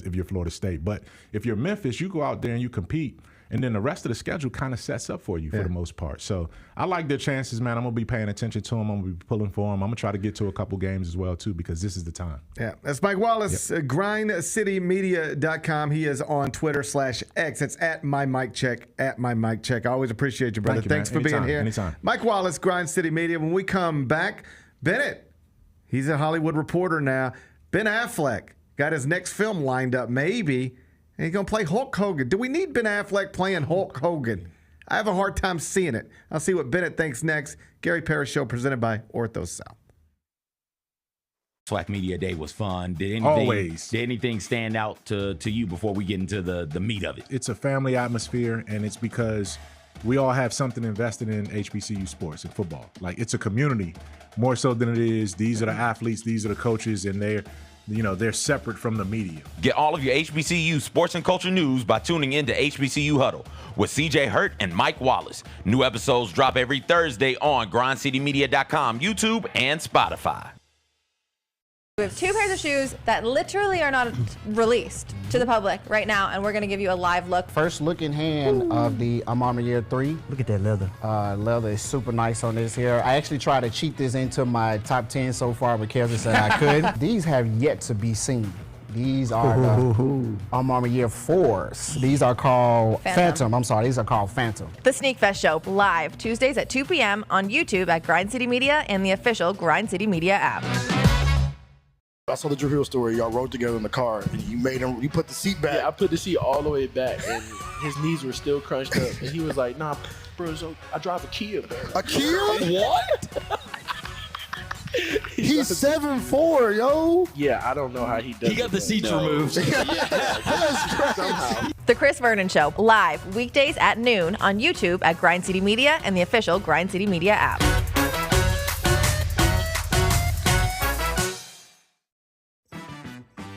If you're Florida State, but if you're Memphis, you go out there and you compete. And then the rest of the schedule kind of sets up for you for the most part. So I like their chances, man. I'm going to be paying attention to them. I'm going to be pulling for them. I'm going to try to get to a couple games as well, too, because this is the time. Yeah, that's Mike Wallace, grindcitymedia.com. He is on Twitter/X. It's at my mic check. I always appreciate you, brother. Thanks for being here. Anytime. Mike Wallace, Grind City Media. When we come back, Bennett, he's a Hollywood reporter now. Ben Affleck got his next film lined up, maybe. And he's going to play Hulk Hogan. Do we need Ben Affleck playing Hulk Hogan? I have a hard time seeing it. I'll see what Bennett thinks next. Gary Parrish Show presented by Ortho South. SWAC Media Day was fun. Did anything stand out to you before we get into the meat of it? It's a family atmosphere, and it's because we all have something invested in HBCU sports and football. It's a community more so than it is these are the athletes, these are the coaches, and they're separate from the media. Get all of your HBCU sports and culture news by tuning in to HBCU Huddle with CJ Hurt and Mike Wallace. New episodes drop every Thursday on grindcitymedia.com, YouTube, and Spotify. We have 2 pairs of shoes that literally are not released to the public right now, and we're going to give you a live look. First look in hand of the Armour Year 3. Look at that leather. Leather is super nice on this here. I actually tried to cheat this into my top 10 so far, but Kevin said I couldn't. These have yet to be seen. These are the Armour Year 4s. These are called Phantom. I'm sorry, these are called Phantom. The Sneak Fest Show, live Tuesdays at 2 p.m. on YouTube at Grind City Media and the official Grind City Media app. I saw the Drew Hill story. Y'all rode together in the car, and you put the seat back. Yeah, I put the seat all the way back, and his knees were still crunched up. And he was like, "Nah, bro, so I drive a Kia, bro." A Kia? What? He's 7'4", yo. Yeah, I don't know how he does. He got the seats removed. Somehow. The Chris Vernon Show, live weekdays at noon on YouTube at Grind City Media and the official Grind City Media app.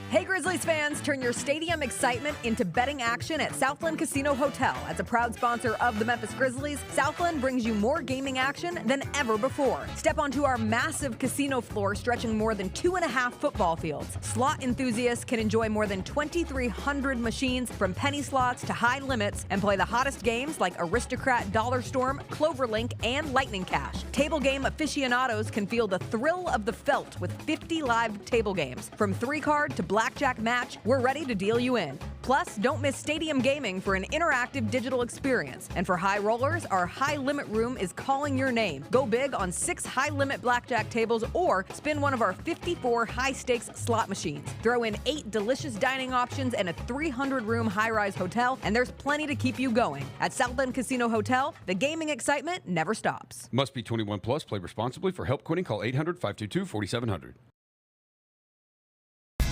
Hey Grizzlies fans, turn your stadium excitement into betting action at Southland Casino Hotel. As a proud sponsor of the Memphis Grizzlies, Southland brings you more gaming action than ever before. Step onto our massive casino floor stretching more than 2.5 football fields. Slot enthusiasts can enjoy more than 2,300 machines from penny slots to high limits and play the hottest games like Aristocrat, Dollar Storm, Cloverlink, and Lightning Cash. Table game aficionados can feel the thrill of the felt with 50 live table games. From 3-card to blackjack match, we're ready to deal you in. Plus, don't miss stadium gaming for an interactive digital experience. And for high rollers, our high limit room is calling your name. Go big on 6 high limit blackjack tables or spin one of our 54 high stakes slot machines. Throw in 8 delicious dining options and a 300-room high-rise hotel, and there's plenty to keep you going. At Southland Casino Hotel, the gaming excitement never stops. Must be 21 plus. Play responsibly. For help quitting, call 800-522-4700.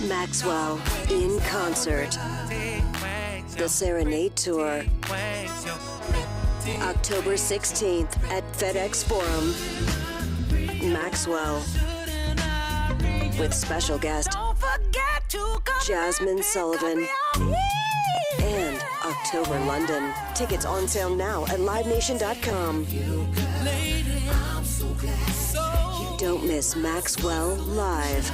Maxwell in concert. The Serenade Tour. October 16th at FedEx Forum. Maxwell. With special guest Jasmine Sullivan. And October London. Tickets on sale now at livenation.com. Don't miss Maxwell Live.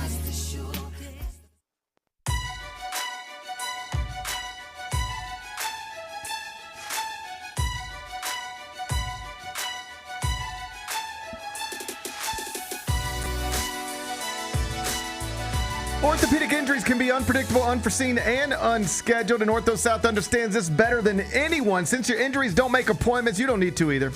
Orthopedic injuries can be unpredictable, unforeseen, and unscheduled, and Ortho South understands this better than anyone. Since your injuries don't make appointments, you don't need to either.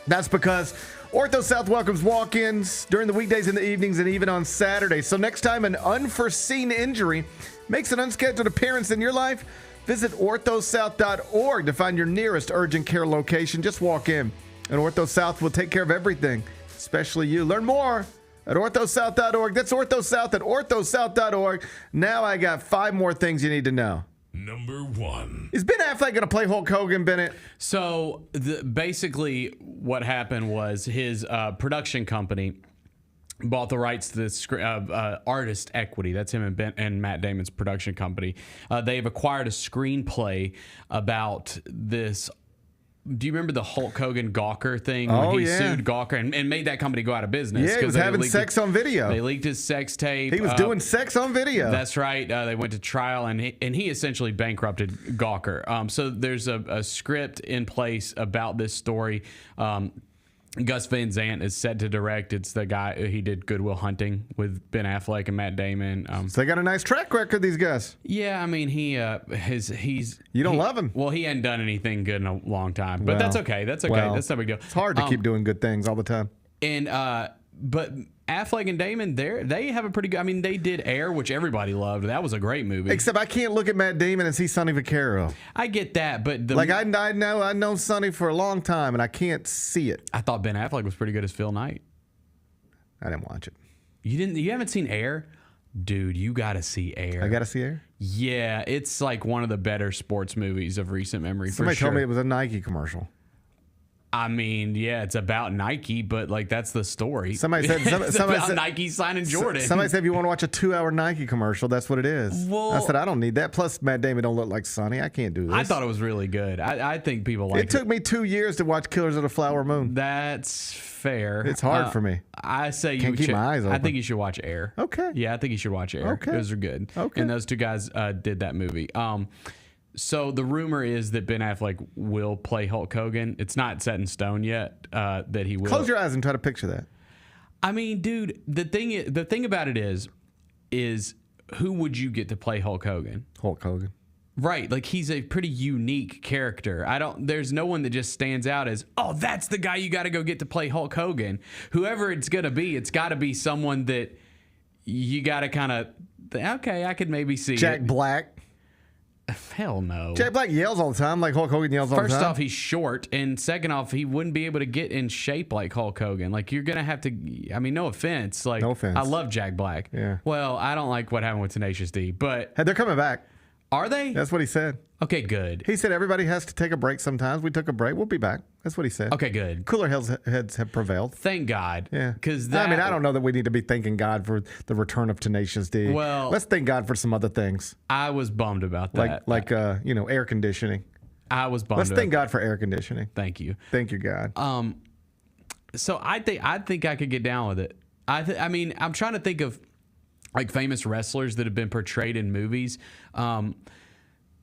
That's because Ortho South welcomes walk-ins during the weekdays and the evenings and even on Saturdays. So next time an unforeseen injury makes an unscheduled appearance in your life, visit orthosouth.org to find your nearest urgent care location. Just walk in, and Ortho South will take care of everything, especially you. Learn more at orthosouth.org. That's OrthoSouth at orthosouth.org. Now I got 5 more things you need to know. Number 1. Is Ben Affleck going to play Hulk Hogan, Bennett? So basically what happened was his production company bought the rights to this Artist Equity. That's him and Matt Damon's production company. They've acquired a screenplay about this. Do you remember the Hulk Hogan Gawker thing? When he sued Gawker and made that company go out of business. Yeah, he was having sex on video. They leaked his sex tape. He was doing sex on video. That's right. They went to trial, and he essentially bankrupted Gawker. So there's a script in place about this story. Gus Van Sant is set to direct. It's the guy he did Good Will Hunting with Ben Affleck and Matt Damon. So they got a nice track record, these guys. Yeah, I mean he's you don't love him. Well, he hadn't done anything good in a long time, but that's okay. That's okay. That's no big deal. It's hard to keep doing good things all the time. And but Affleck and Damon, they have a pretty good. I mean, they did Air, which everybody loved. That was a great movie. Except I can't look at Matt Damon and see Sonny Vaccaro. I get that, but I've known Sonny for a long time, and I can't see it. I thought Ben Affleck was pretty good as Phil Knight. I didn't watch it. You haven't seen Air? Dude, you got to see Air. I got to see Air? Yeah, it's like one of the better sports movies of recent memory. Somebody told me it was a Nike commercial. I mean, yeah, it's about Nike, but like that's the story. Somebody said it's about Nike signing Jordan. Somebody said if you want to watch a 2-hour Nike commercial, that's what it is. Well, I said I don't need that. Plus, Matt Damon don't look like Sonny. I can't do this. I thought it was really good. I think people like it. It took me 2 years to watch Killers of the Flower Moon. That's fair. It's hard for me. I say Can't keep my eyes open. I think you should watch Air. Okay. Yeah, I think you should watch Air. Okay. Those are good. Okay. And those two guys did that movie. So the rumor is that Ben Affleck will play Hulk Hogan. It's not set in stone yet that he will. Close your eyes and try to picture that. I mean, dude, the thing about it is who would you get to play Hulk Hogan? Hulk Hogan. Right, like he's a pretty unique character. There's no one that just stands out as, oh, that's the guy you got to go get to play Hulk Hogan. Whoever it's gonna be, it's got to be someone that you got to kind of, okay, I could maybe see Jack it. Black. Hell no. Jack Black yells all the time like Hulk Hogan yells all the time. First off, he's short, and second off, he wouldn't be able to get in shape like Hulk Hogan. Like, you're going to have to, I mean, no offense. Like, no offense. I love Jack Black. Yeah. Well, I don't like what happened with Tenacious D, but... Hey, they're coming back. Are they? That's what he said. Okay, good. He said everybody has to take a break sometimes. We took a break. We'll be back. That's what he said. Okay, good. Cooler heads have prevailed. Thank God. Yeah. Because I mean, I don't know that we need to be thanking God for the return of Tenacious D. Well, let's thank God for some other things. I was bummed about that. Like air conditioning. I was bummed. Let's thank God for air conditioning. Thank you. Thank you, God. So I think I could get down with it. I mean, I'm trying to think of like famous wrestlers that have been portrayed in movies.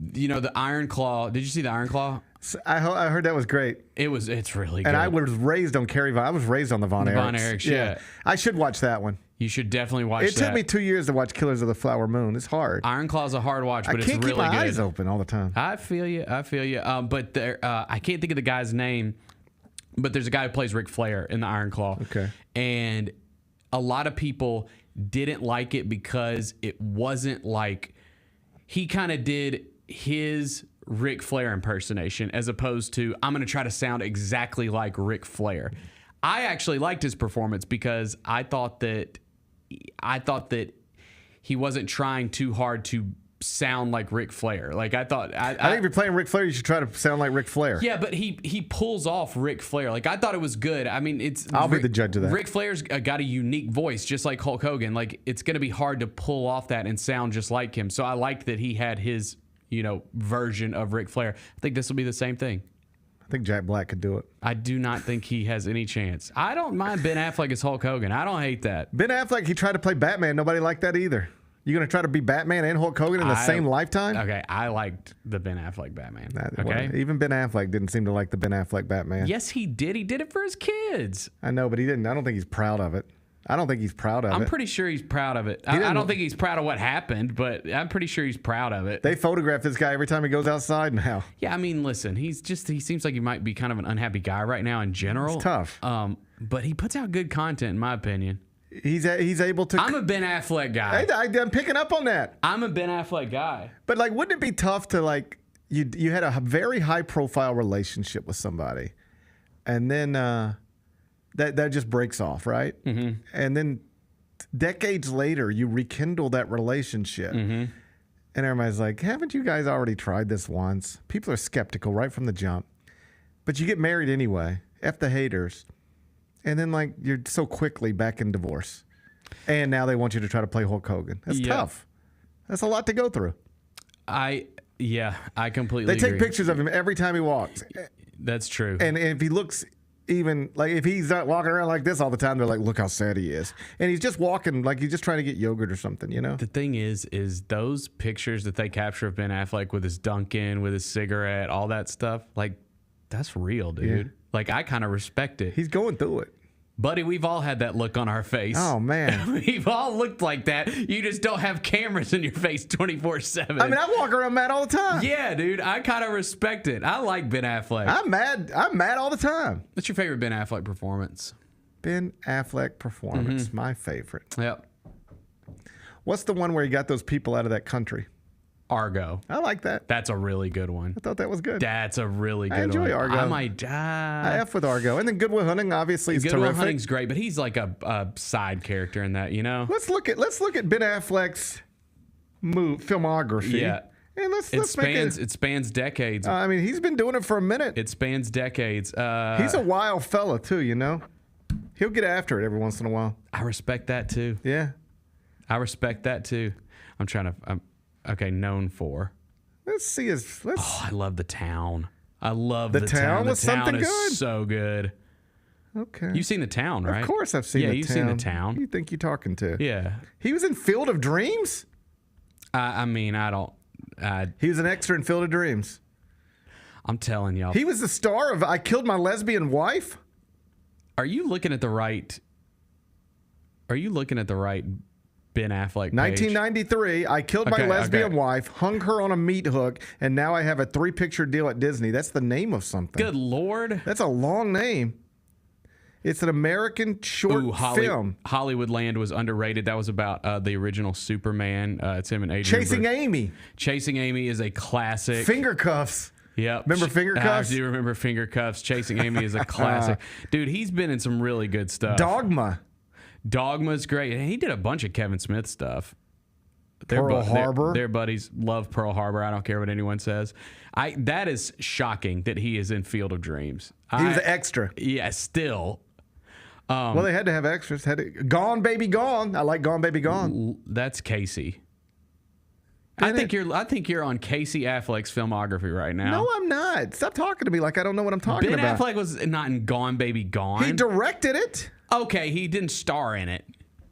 The Iron Claw. Did you see the Iron Claw? I heard that was great. It's really good. And I was raised on Kerry Von. I was raised on the Von Erichs. Von Erichs, yeah. I should watch that one. You should definitely watch that. It took me 2 years to watch Killers of the Flower Moon. It's hard. Iron Claw's a hard watch, but it's really good. I can't keep my eyes open all the time. I feel you. But I can't think of the guy's name, but there's a guy who plays Ric Flair in the Iron Claw. Okay. And a lot of people didn't like it because it wasn't like he kind of did his Ric Flair impersonation as opposed to I'm going to try to sound exactly like Ric Flair. I actually liked his performance because I thought that he wasn't trying too hard to sound like Ric Flair. Like I thought. I think if you're playing Ric Flair, you should try to sound like Ric Flair. Yeah, but he pulls off Ric Flair. Like I thought it was good. I mean, I'll be the judge of that. Ric Flair's got a unique voice, just like Hulk Hogan. Like it's going to be hard to pull off that and sound just like him. So I liked that he had his, version of Ric Flair. I think this will be the same thing. I think Jack Black could do it. I do not think he has any chance. I don't mind Ben Affleck as Hulk Hogan. I don't hate that. Ben Affleck, he tried to play Batman. Nobody liked that either. You going to try to be Batman and Hulk Hogan in the same lifetime? Okay, I liked the Ben Affleck Batman. Okay? Even Ben Affleck didn't seem to like the Ben Affleck Batman. Yes, he did. He did it for his kids. I know, but he didn't. I don't think he's proud of it. I'm pretty sure he's proud of it. I don't think he's proud of what happened, but I'm pretty sure he's proud of it. They photograph this guy every time he goes outside now. Yeah, I mean, listen, he seems like he might be kind of an unhappy guy right now in general. It's tough. But he puts out good content, in my opinion. He's able to. I'm a Ben Affleck guy. I'm picking up on that. I'm a Ben Affleck guy. But wouldn't it be tough to you had a very high profile relationship with somebody, and then that just breaks off, right? Mm-hmm. And then decades later, you rekindle that relationship, and everybody's like, "Haven't you guys already tried this once?" People are skeptical right from the jump, but you get married anyway. F the haters. And then, you're so quickly back in divorce. And now they want you to try to play Hulk Hogan. That's tough. That's a lot to go through. I completely agree. They take agree. pictures of him every time he walks. That's true. And if he looks even, if he's not walking around like this all the time, they're like, look how sad he is. And he's just walking like he's just trying to get yogurt or something, The thing is those pictures that they capture of Ben Affleck with his Dunkin', with his cigarette, all that stuff, that's real, dude. Yeah. I kind of respect it. He's going through it. Buddy, we've all had that look on our face. Oh, man. We've all looked like that. You just don't have cameras in your face 24/7. I mean, I walk around mad all the time. Yeah, dude. I kind of respect it. I like Ben Affleck. I'm mad all the time. What's your favorite Ben Affleck performance? Ben Affleck performance. My favorite. Yep. What's the one where he got those people out of that country? Argo. I like that. That's a really good one. I thought that was good. That's a really good one. I enjoy Argo. I might die. I F with Argo. And then Good Will Hunting, obviously, is Good Will terrific. Hunting's great, but he's like a side character in that, Let's look at Ben Affleck's filmography. Yeah. And it spans decades. I mean, he's been doing it for a minute. It spans decades. He's a wild fella, too, He'll get after it every once in a while. I respect that, too. Yeah. I respect that, too. Known for. Let's see his. I love The Town. I love The Town. Was something is good. So good. Okay. You've seen The Town, right? Of course I've seen The Town. Yeah, you've seen The Town. Who you think you're talking to? Yeah. He was in Field of Dreams? He was an extra in Field of Dreams. I'm telling y'all. He was the star of I Killed My Lesbian Wife? Are you looking at the right Ben Affleck page? 1993, I killed my lesbian wife, hung her on a meat hook, and now I have a 3-picture deal at Disney. That's the name of something. Good Lord. That's a long name. It's an American short film. Hollywoodland was underrated. That was about the original Superman. It's him and Adrian. Chasing Amy. Chasing Amy is a classic. Finger Cuffs. Yep. Remember Finger Cuffs? I do remember Finger Cuffs. Chasing Amy is a classic. Dude, he's been in some really good stuff. Dogma's great. He did a bunch of Kevin Smith stuff. Pearl Harbor. Their buddies love Pearl Harbor. I don't care what anyone says. That is shocking that he is in Field of Dreams. He was an extra. Yeah, still. Well, they had to have extras. Gone Baby Gone. I like Gone Baby Gone. That's Casey. I think you're on Casey Affleck's filmography right now. No, I'm not. Stop talking to me like I don't know what I'm talking about. Ben Affleck was not in Gone Baby Gone. He directed it. Okay, he didn't star in it.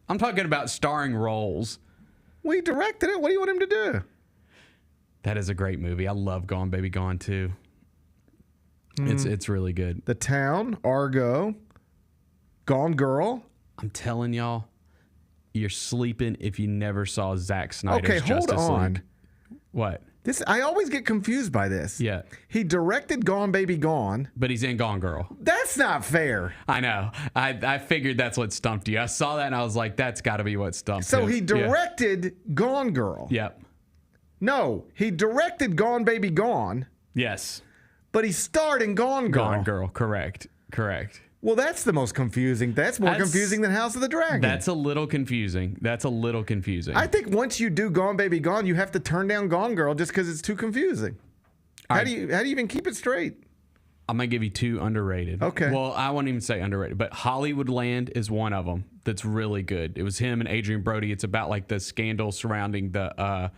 I'm talking about starring roles. Well, he directed it. What do you want him to do? That is a great movie. I love Gone Baby Gone too. It's really good. The Town, Argo, Gone Girl. I'm telling y'all, you're sleeping if you never saw Zack Snyder's Justice League. What? I always get confused by this. Yeah. He directed Gone Baby Gone. But he's in Gone Girl. That's not fair. I know. I figured that's what stumped you. I saw that and I was like, that's got to be what stumped So him. he directed Gone Girl. Yep. No, he directed Gone Baby Gone. Yes. But he starred in Gone Girl. Gone Girl, correct. Well, that's the most confusing. That's more confusing than House of the Dragon. That's a little confusing. I think once you do Gone Baby Gone, you have to turn down Gone Girl just because it's too confusing. How do you even keep it straight? I'm going to give you 2 underrated. Okay. Well, I won't even say underrated, but Hollywoodland is one of them that's really good. It was him and Adrian Brody. It's about like the scandal surrounding the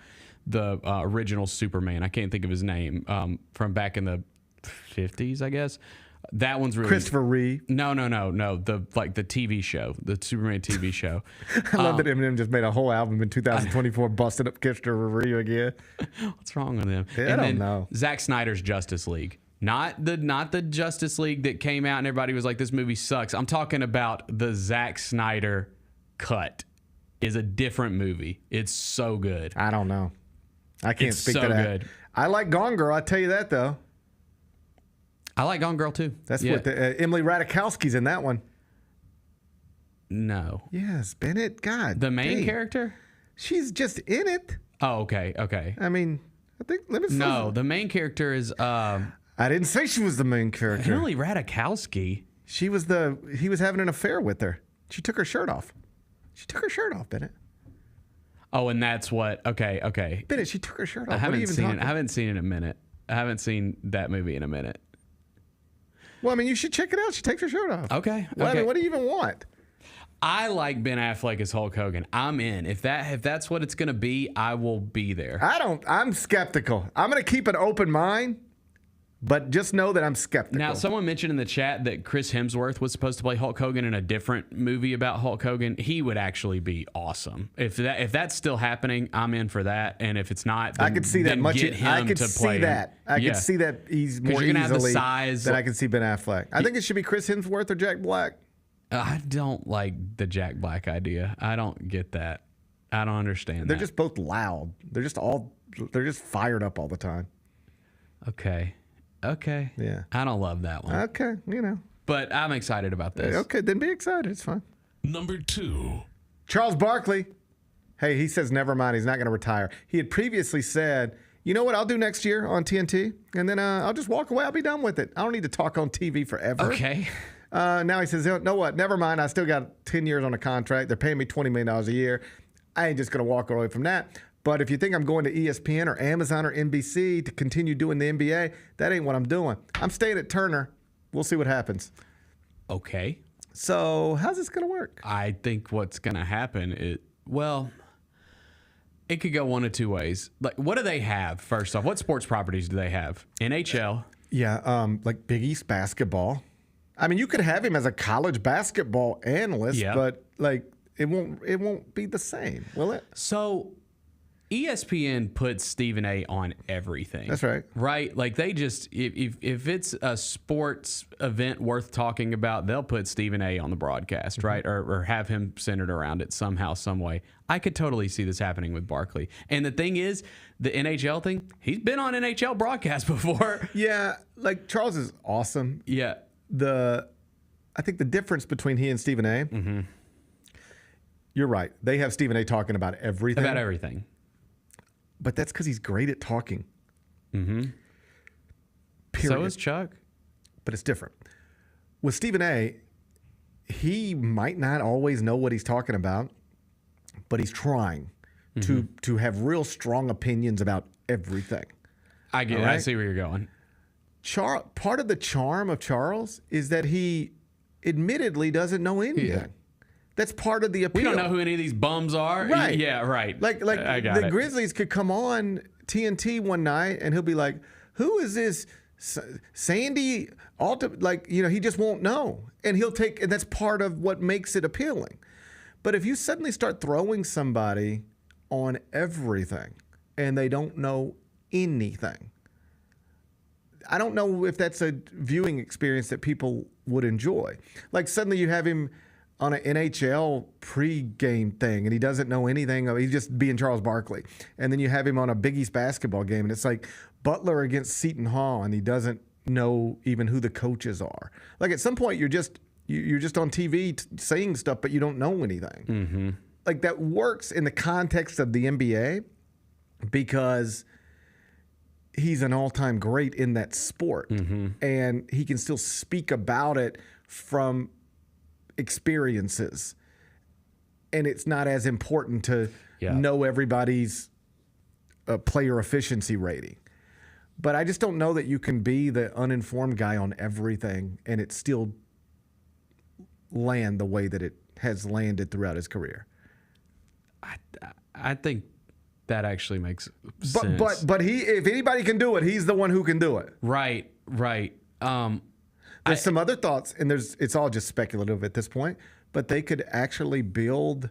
original Superman. I can't think of his name from back in the 50s, I guess. That one's really Christopher Reeve. No. The TV show, the Superman TV show. I love that Eminem just made a whole album in 2024 busting up Christopher Reeve again. What's wrong with him? I don't know. Zack Snyder's Justice League. Not the Justice League that came out and everybody was like, this movie sucks. I'm talking about the Zack Snyder cut. Is a different movie. It's so good. I don't know. I can't speak to that. It's so good. I like Gone Girl. I tell you that though. I like Gone Girl too. That's what Emily Ratajkowski's in that one. No. Yes, Bennett. God. The main dang. character? She's just in it. Oh, okay. I mean, I think. No, the main character is. I didn't say she was the main character. Emily Ratajkowski. He was having an affair with her. She took her shirt off. Bennett. Oh, and that's what. Okay. Bennett, she took her shirt off. I haven't seen it. I haven't seen it in a minute. I haven't seen that movie in a minute. Well, I mean, you should check it out. She takes her shirt off. Okay. Well, I mean, what do you even want? I like Ben Affleck as Hulk Hogan. I'm in. If that's what it's gonna be, I will be there. I'm skeptical. I'm gonna keep an open mind, but just know that I'm skeptical. Now, someone mentioned in the chat that Chris Hemsworth was supposed to play Hulk Hogan in a different movie about Hulk Hogan. He would actually be awesome. If that's still happening, I'm in for that. And if it's not, then, I could see that much. Get him I could to see play that. him. I could see that he's more you're gonna easily have the size that I can see Ben Affleck. I think it should be Chris Hemsworth or Jack Black. I don't like the Jack Black idea. I don't get that. I don't understand. They're just both loud. They're just fired up all the time. Okay. Yeah. I don't love that one. Okay. But I'm excited about this. Okay, then be excited. It's fine. Number 2. Charles Barkley. Hey, he says never mind. He's not going to retire. He had previously said, you know what I'll do next year on TNT? And then I'll just walk away. I'll be done with it. I don't need to talk on TV forever. Okay. Now he says, you know what? Never mind. I still got 10 years on a contract. They're paying me $20 million a year. I ain't just going to walk away from that. But if you think I'm going to ESPN or Amazon or NBC to continue doing the NBA, that ain't what I'm doing. I'm staying at Turner. We'll see what happens. Okay. So how's this going to work? I think what's going to happen it could go one of two ways. Like, what do they have, first off? What sports properties do they have? NHL? Yeah, like Big East basketball. I mean, you could have him as a college basketball analyst, but like it won't be the same, will it? So ESPN puts Stephen A on everything. That's right. Right? Like they just if it's a sports event worth talking about, they'll put Stephen A on the broadcast, right? Or have him centered around it somehow, some way. I could totally see this happening with Barkley. And the thing is, the NHL thing, he's been on NHL broadcasts before. Yeah, like Charles is awesome. Yeah. I think the difference between he and Stephen A, you're right. They have Stephen A talking about everything. About everything. But that's because he's great at talking. Period. So is Chuck. But it's different. With Stephen A, he might not always know what he's talking about, but he's trying to have real strong opinions about everything. I get it. I see where you're going. Part of the charm of Charles is that he admittedly doesn't know anything. Yeah. That's part of the appeal. We don't know who any of these bums are. Right. Yeah, right. Like the Grizzlies could come on TNT one night and he'll be like, who is this Sandy Alta? Like, he just won't know. And and that's part of what makes it appealing. But if you suddenly start throwing somebody on everything and they don't know anything, I don't know if that's a viewing experience that people would enjoy. Like suddenly you have him on an NHL pregame thing and he doesn't know anything. He's just being Charles Barkley. And then you have him on a Big East basketball game and it's like Butler against Seton Hall and he doesn't know even who the coaches are. Like at some point you're just on TV saying stuff, but you don't know anything. Like that works in the context of the NBA because he's an all-time great in that sport. And he can still speak about it from experiences, and it's not as important to know everybody's player efficiency rating. But I just don't know that you can be the uninformed guy on everything and it still land the way that it has landed throughout his career. I think that actually makes sense. But he, if anybody can do it, he's the one who can do it. Right. There's some other thoughts, and it's all just speculative at this point, but they could actually build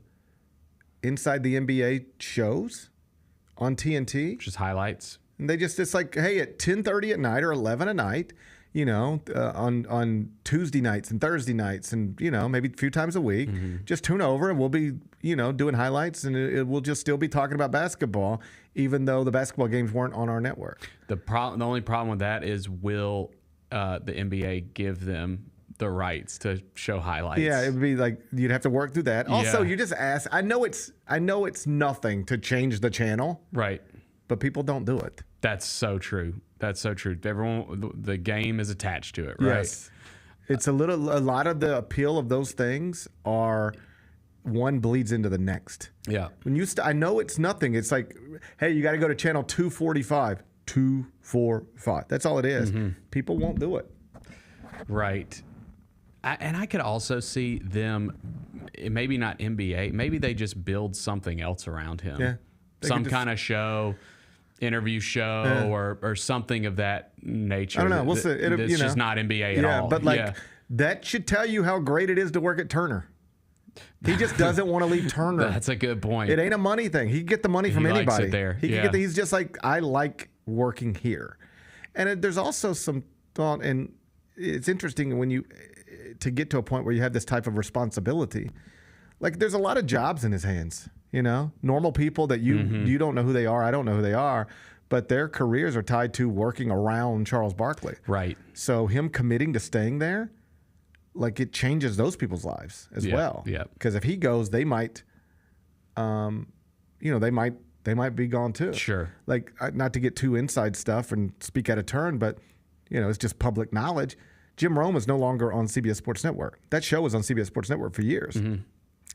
inside the NBA shows on TNT. Just highlights. And it's like, hey, at 10:30 at night or 11 at night, on Tuesday nights and Thursday nights and, maybe a few times a week, just tune over and we'll be, doing highlights, and it will just still be talking about basketball, even though the basketball games weren't on our network. The only problem with that is will the NBA give them the rights to show highlights? Yeah, it would be like you'd have to work through that. Also, you just ask. I know it's nothing to change the channel, right? But people don't do it. That's so true. Everyone, the game is attached to it, right? Yes. It's a lot of the appeal of those things are one bleeds into the next. Yeah. When I know it's nothing. It's like, hey, you got to go to channel 245. 245. That's all it is. People won't do it. Right. And I could also see them, maybe not NBA, maybe they just build something else around him. Yeah. Some kind of show, interview show, or something of that nature. I don't know. We'll see. It's just not NBA at all. But that should tell you how great it is to work at Turner. He just doesn't want to leave Turner. That's a good point. It ain't a money thing. He can get the money from anybody. Likes it there. He's just like, I like working here. And there's also some thought, and it's interesting when to get to a point where you have this type of responsibility. Like, there's a lot of jobs in his hands, normal people that you don't know who they are. I don't know who they are, but their careers are tied to working around Charles Barkley. Right. So him committing to staying there, like, it changes those people's lives as well. Yeah. Because if he goes, they might, they might be gone too. Sure. Like, not to get too inside stuff and speak out of turn, but it's just public knowledge. Jim Rome is no longer on CBS Sports Network. That show was on CBS Sports Network for years.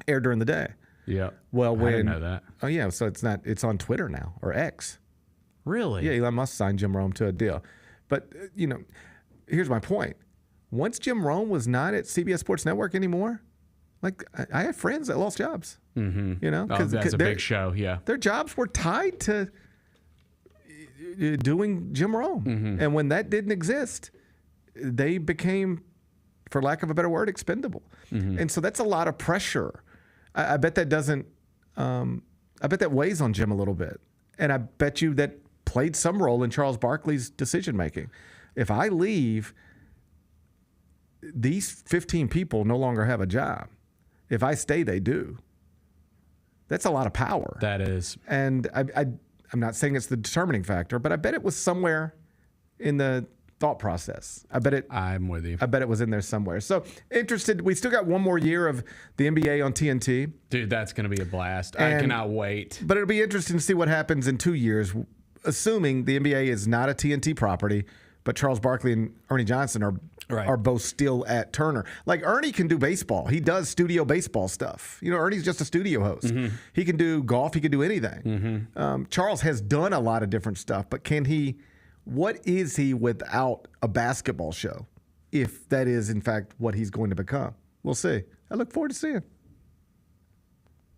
Aired during the day. Yeah. Well, I didn't know that. Oh yeah. So it's on Twitter now, or X. Really? Yeah. Elon Musk signed Jim Rome to a deal. But here's my point. Once Jim Rome was not at CBS Sports Network anymore, like, I have friends that lost jobs. Because that's a big show. Yeah. Their jobs were tied to doing Jim Rome, and when that didn't exist, they became, for lack of a better word, expendable. And so that's a lot of pressure. I bet that doesn't. I bet that weighs on Jim a little bit, and I bet you that played some role in Charles Barkley's decision making. If I leave, these 15 people no longer have a job. If I stay, they do. That's a lot of power. That is. And I'm not saying it's the determining factor, but I bet it was somewhere in the thought process. I'm with you. I bet it was in there somewhere. So interested. We still got one more year of the NBA on TNT. Dude, that's going to be a blast. I cannot wait. But it'll be interesting to see what happens in 2 years, assuming the NBA is not a TNT property, but Charles Barkley and Ernie Johnson are both still at Turner. Like, Ernie can do baseball. He does studio baseball stuff. Ernie's just a studio host. He can do golf. He can do anything. Charles has done a lot of different stuff, but what is he without a basketball show, if that is, in fact, what he's going to become? We'll see. I look forward to seeing.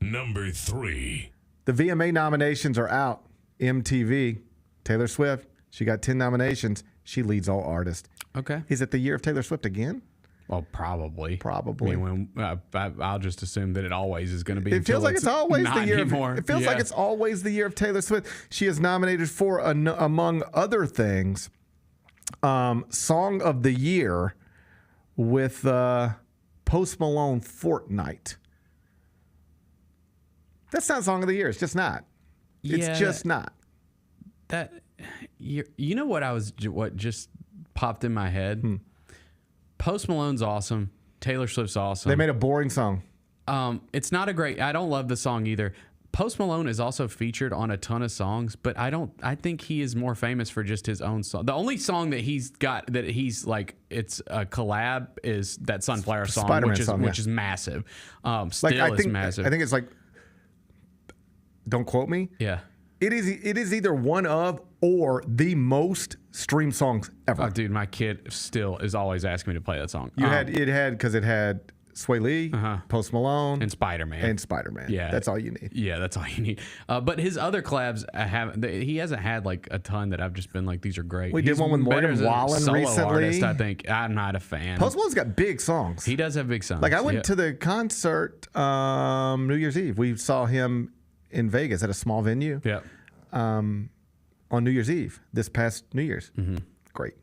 Number 3. The VMA nominations are out. MTV, Taylor Swift, she got 10 nominations. She leads all artists. Okay. Is it the year of Taylor Swift again? Well, probably. Probably. I mean, I'll just assume that it always is going to be. It feels like it's always the year. It feels like Yeah. it's always the year of Taylor Swift. She is nominated for, among other things, Song of the Year with Post Malone Fortnite. That's not Song of the Year. It's just not. It's just not. That you know what just popped in my head? Post Malone's awesome. Taylor Swift's awesome. They made a boring song. It's not a great. I don't love the song either. Post Malone is also featured on a ton of songs, but I think he is more famous for just his own song. The only song that he's got that he's like it's a collab is that Sunflower song, Spider-Man which is massive. Still is massive. I think it's like, don't quote me. Yeah. It is either one of or the most streamed songs ever. Oh, dude, my kid still is always asking me to play that song. It had Sway Lee, Post Malone, and Spider-Man. Yeah, that's all you need. Yeah, that's all you need. But his other collabs, he hasn't had like a ton that I've just been like, these are great. We did one with Morgan Wallen recently. Artist, I think. I'm not a fan. Post Malone's got big songs. He does have big songs. Like I went to the concert New Year's Eve. We saw him in Vegas at a small venue. Yeah. On New Year's Eve, this past New Year's. Mm-hmm. Great.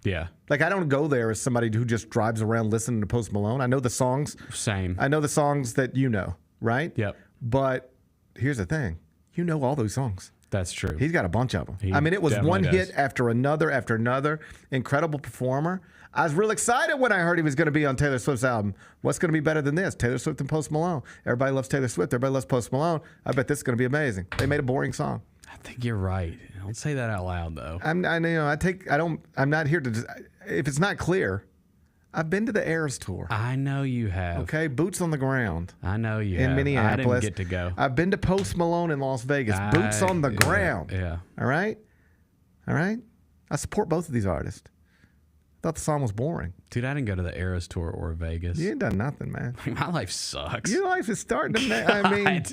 Yeah. Like I don't go there as somebody who just drives around listening to Post Malone. I know the songs. Same. I know the songs that you know, right? Yep. But here's the thing. You know all those songs. That's true. He's got a bunch of them. He I mean, it was one definitely hit after another. Incredible performer. I was real excited when I heard he was going to be on Taylor Swift's album. What's going to be better than this? Taylor Swift and Post Malone. Everybody loves Taylor Swift. Everybody loves Post Malone. I bet this is going to be amazing. They made a boring song. I think you're right. Don't say that out loud, though. I'm not here to. If it's not clear, I've been to the Eras tour. I know you have. Okay, boots on the ground. I know you in have. Minneapolis. I didn't get to go. I've been to Post Malone in Las Vegas. Boots on the ground. Yeah. All right. I support both of these artists. I thought the song was boring. Dude, I didn't go to the Eras tour or Vegas. You ain't done nothing, man. My life sucks. Your life is starting to. I mean,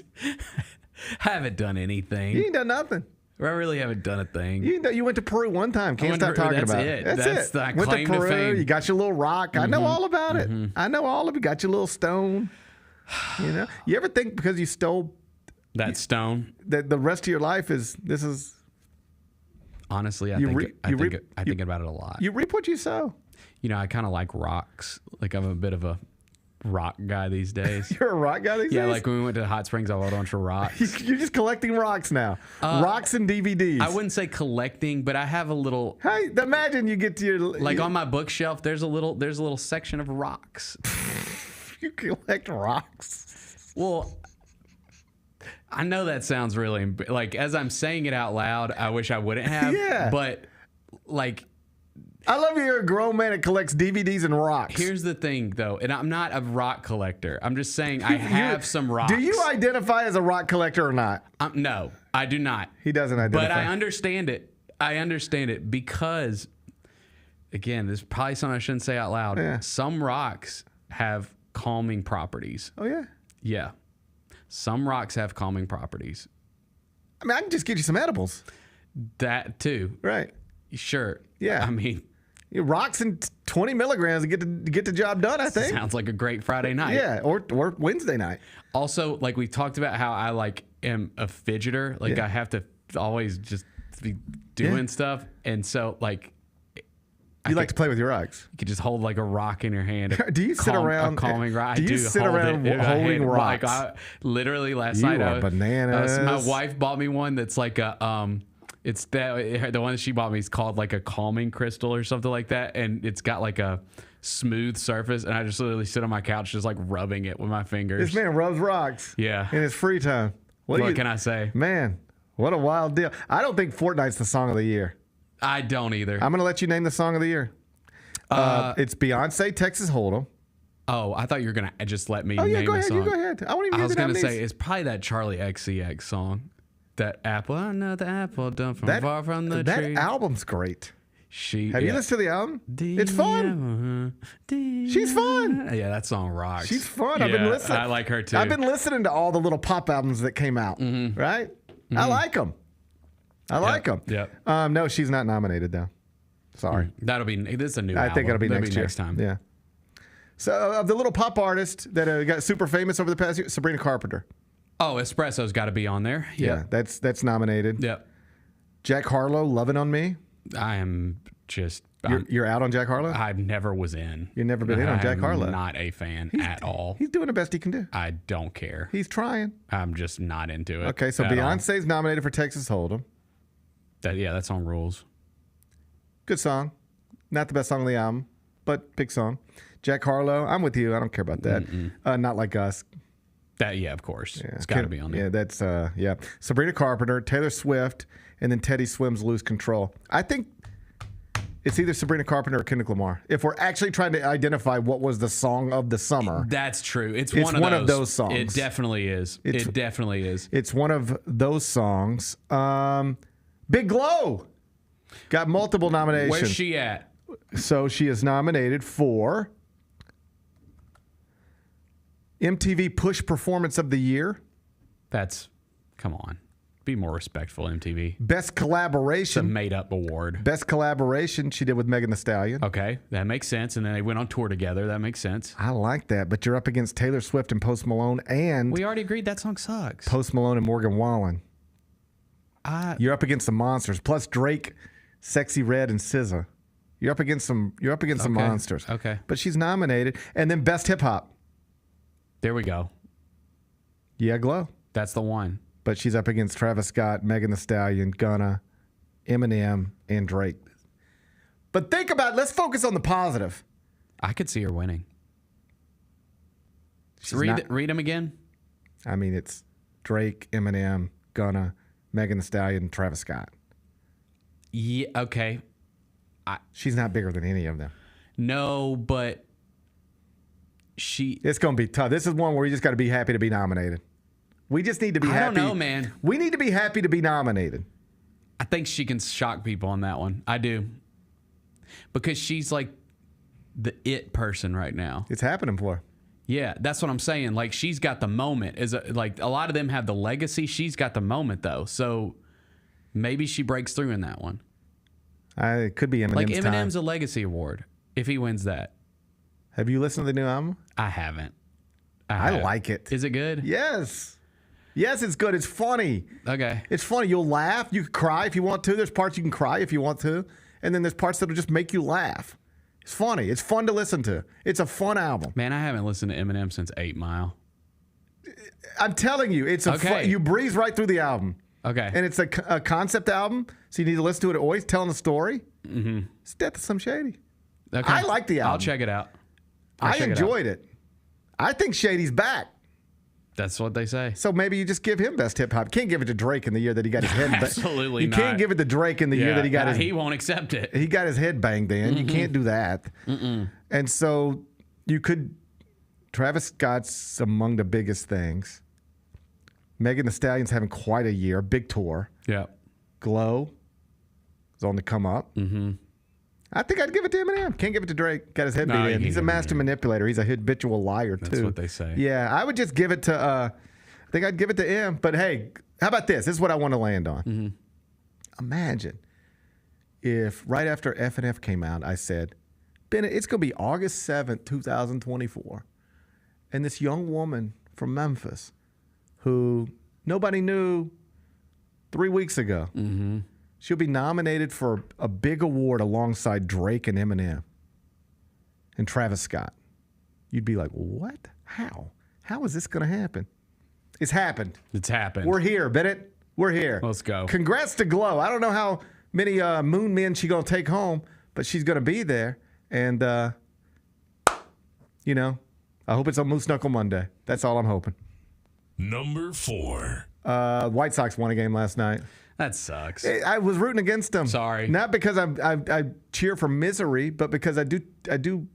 I haven't done anything. You ain't done nothing. I really haven't done a thing. You went to Peru one time. Can't stop talking about it. That's it. That's went claim to Peru. To fame. You got your little rock. I know all about it. I know all of it. Got your little stone. You know. You ever think because you stole that stone that the rest of your life is this is? Honestly, I think about it a lot. You reap what you sow. You know, I kind of like rocks. Like I'm a bit of a rock guy these days. You're a rock guy these days? Yeah, like when we went to Hot Springs, I bought a bunch of rocks. You're just collecting rocks now. Rocks and DVDs. I wouldn't say collecting, but I have a little. Hey, imagine you get to your on my bookshelf. There's a little section of rocks. You collect rocks. Well, I know that sounds really like as I'm saying it out loud. I wish I wouldn't have. Yeah. But like. I love you're a grown man that collects DVDs and rocks. Here's the thing, though, and I'm not a rock collector. I'm just saying I have some rocks. Do you identify as a rock collector or not? No, I do not. He doesn't identify. But I understand it. I understand it because, again, this is probably something I shouldn't say out loud. Yeah. Some rocks have calming properties. Oh, yeah? Yeah. Some rocks have calming properties. I mean, I can just get you some edibles. That, too. Right. Sure. Yeah. I mean... Rocks and 20 milligrams to get the job done, I think. Sounds like a great Friday night. Yeah, or Wednesday night. Also, like we talked about how I like am a fidgeter. Like I have to always just be doing stuff. And so like... You like to play with your rocks. You could just hold like a rock in your hand. Do you sit around... A calming rock. Do you sit around holding rocks? Like literally last you night... are bananas. My wife bought me one that's like a... It's the one that she bought me is called like a calming crystal or something like that, and it's got like a smooth surface, and I just literally sit on my couch just like rubbing it with my fingers. This man rubs rocks. Yeah. In his free time. What can I say? Man, what a wild deal. I don't think Fortnite's the song of the year. I don't either. I'm going to let you name the song of the year. It's Beyonce, Texas Hold'em. Oh, I thought you were going to just let me name a song. You go ahead. I was going to say, it's probably that Charlie XCX song. That apple, I know the apple done from far from the tree. That album's great. Have you listened to the album? It's fun. She's fun. Yeah, that song rocks. She's fun. Yeah, I've been listening. I like her too. I've been listening to all the little pop albums that came out. Mm-hmm. Right? Mm-hmm. I like them. Yep. No, she's not nominated though. Sorry. That'll be. This is a new. I think it'll be That'll next year. Next time. Yeah. So of the little pop artists that got super famous over the past year, Sabrina Carpenter. Oh, Espresso's got to be on there. Yeah, that's nominated. Yep. Jack Harlow, Lovin' on Me. I am just... You're out on Jack Harlow? I never was in. You've never been in on Jack Harlow? I'm not a fan at all. He's doing the best he can do. I don't care. He's trying. I'm just not into it. Okay, so Beyonce's nominated for Texas Hold'em. That song rules. Good song. Not the best song on the album, but big song. Jack Harlow, I'm with you. I don't care about that. Not Like Us. Yeah, of course. It's got to be on there. Yeah, that's Sabrina Carpenter, Taylor Swift, and then Teddy Swims Lose Control. I think it's either Sabrina Carpenter or Kendrick Lamar. If we're actually trying to identify what was the song of the summer. That's true. It's one of those songs. It definitely is. It definitely is. It's one of those songs. Big Glow got multiple nominations. Where's she at? So she is nominated for MTV Push Performance of the Year. Come on. Be more respectful, MTV. Best Collaboration. It's a made-up award. Best Collaboration she did with Megan Thee Stallion. Okay, that makes sense. And then they went on tour together. That makes sense. I like that, but you're up against Taylor Swift and Post Malone and... We already agreed that song sucks. Post Malone and Morgan Wallen. You're up against some monsters. Plus Drake, Sexy Red, and SZA. You're up against some monsters. Okay. But she's nominated. And then Best Hip Hop. There we go. Yeah, Glow. That's the one. But she's up against Travis Scott, Megan Thee Stallion, Gunna, Eminem, and Drake. But think about it. Let's focus on the positive. I could see her winning. Read them again. I mean, it's Drake, Eminem, Gunna, Megan Thee Stallion, Travis Scott. Yeah, okay. She's not bigger than any of them. No, but it's going to be tough. This is one where you just got to be happy to be nominated. We just need to be happy. I don't know, man. We need to be happy to be nominated. I think she can shock people on that one. I do. Because she's like the it person right now. It's happening for her. Yeah, that's what I'm saying. Like, she's got the moment. Like, a lot of them have the legacy. She's got the moment, though. So maybe she breaks through in that one. It could be Eminem's Like, time. Eminem's a legacy award if he wins that. Have you listened to the new album? I haven't. I like it. Is it good? Yes. Yes, it's good. It's funny. Okay. It's funny. You'll laugh. You can cry if you want to. There's parts you can cry if you want to. And then there's parts that'll just make you laugh. It's funny. It's fun to listen to. It's a fun album. Man, I haven't listened to Eminem since 8 Mile. I'm telling you, it's you breeze right through the album. Okay. And it's a concept album, so you need to listen to it always, telling the story. Mm-hmm. It's Death of Some Shady. Okay. I like the album. I'll check it out. I enjoyed it. I think Shady's back. That's what they say. So maybe you just give him Best Hip Hop. Can't give it to Drake in the year that he got his head banged. Absolutely You not. can't give it to Drake in the year that he got his... He won't accept it. He got his head banged in. You can't do that. And so you could... Travis Scott's among the biggest things. Megan Thee Stallion's having quite a year. Big tour. Yeah. Glow is on the come up. Mm-hmm. I think I'd give it to Eminem. Can't give it to Drake. Got his head beat in. He's a master manipulator. He's a habitual liar, too. That's what they say. Yeah, I would just give it to, I think I'd give it to M. But hey, how about this? This is what I want to land on. Mm-hmm. Imagine if right after F&F came out, I said, Bennett, it's going to be August 7th, 2024. And this young woman from Memphis who nobody knew 3 weeks ago, she'll be nominated for a big award alongside Drake and Eminem and Travis Scott. You'd be like, what? How? How is this going to happen? It's happened. It's happened. We're here, Bennett. We're here. Let's go. Congrats to Glow. I don't know how many moon men she's going to take home, but she's going to be there. And, you know, I hope it's on Moose Knuckle Monday. That's all I'm hoping. Number 4. White Sox won a game last night. That sucks. I was rooting against them. Sorry. Not because I cheer for misery, but because I do.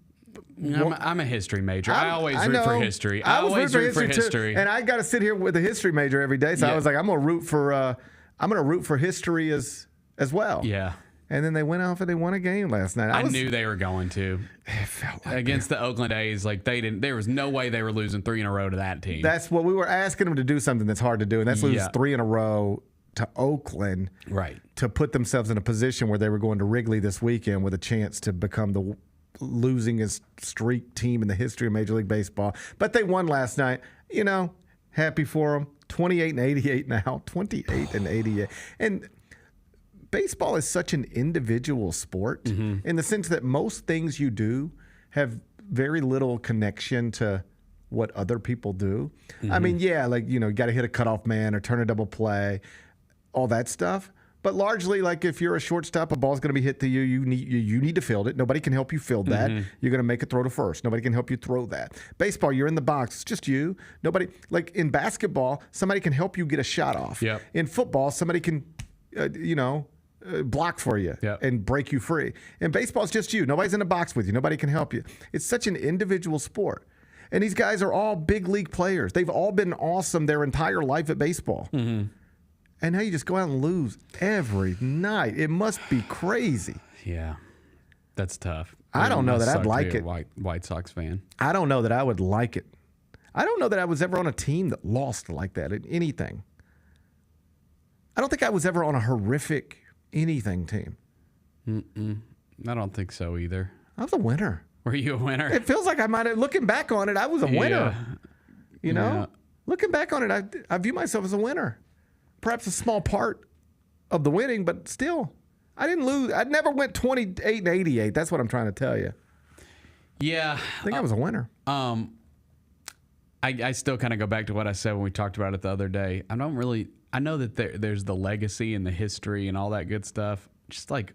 I'm a history major. I always root for history. I always root for history. Too. And I got to sit here with a history major every day, so I was like, I'm gonna root for history as well. Yeah. And then they went off and they won a game last night. I knew they were going to. It felt like against the Oakland A's. Like they didn't. There was no way they were losing 3 in a row to that team. That's what we were asking them to do. Something that's hard to do, and that's lose 3 in a row to Oakland, right? To put themselves in a position where they were going to Wrigley this weekend with a chance to become the losingest streak team in the history of Major League Baseball. But they won last night. You know, happy for them. 28-88 now. 28-88. And baseball is such an individual sport in the sense that most things you do have very little connection to what other people do. I mean, yeah, like, you know, you got to hit a cutoff man or turn a double play, all that stuff. But largely, like if you're a shortstop, a ball's going to be hit to you. You need to field it. Nobody can help you field that. You're going to make a throw to first. Nobody can help you throw that. Baseball, you're in the box. It's just you. Nobody, like in basketball, somebody can help you get a shot off. Yep. In football, somebody can, block for you and break you free. In baseball, it's just you. Nobody's in the box with you. Nobody can help you. It's such an individual sport. And these guys are all big league players. They've all been awesome their entire life at baseball. And now you just go out and lose every night. It must be crazy. Yeah, that's tough. I don't know that I'd like it. White Sox fan. I don't know that I would like it. I don't know that I was ever on a team that lost like that in anything. I don't think I was ever on a horrific anything team. I don't think so either. I was a winner. Were you a winner? It feels like I might have, looking back on it, I was a winner. You know? Looking back on it, I view myself as a winner. Perhaps a small part of the winning, but still, I didn't lose. I never went 28 and 88. That's what I'm trying to tell you. Yeah. I think I was a winner. I still kind of go back to what I said when we talked about it the other day. I know that there's the legacy and the history and all that good stuff. Just like,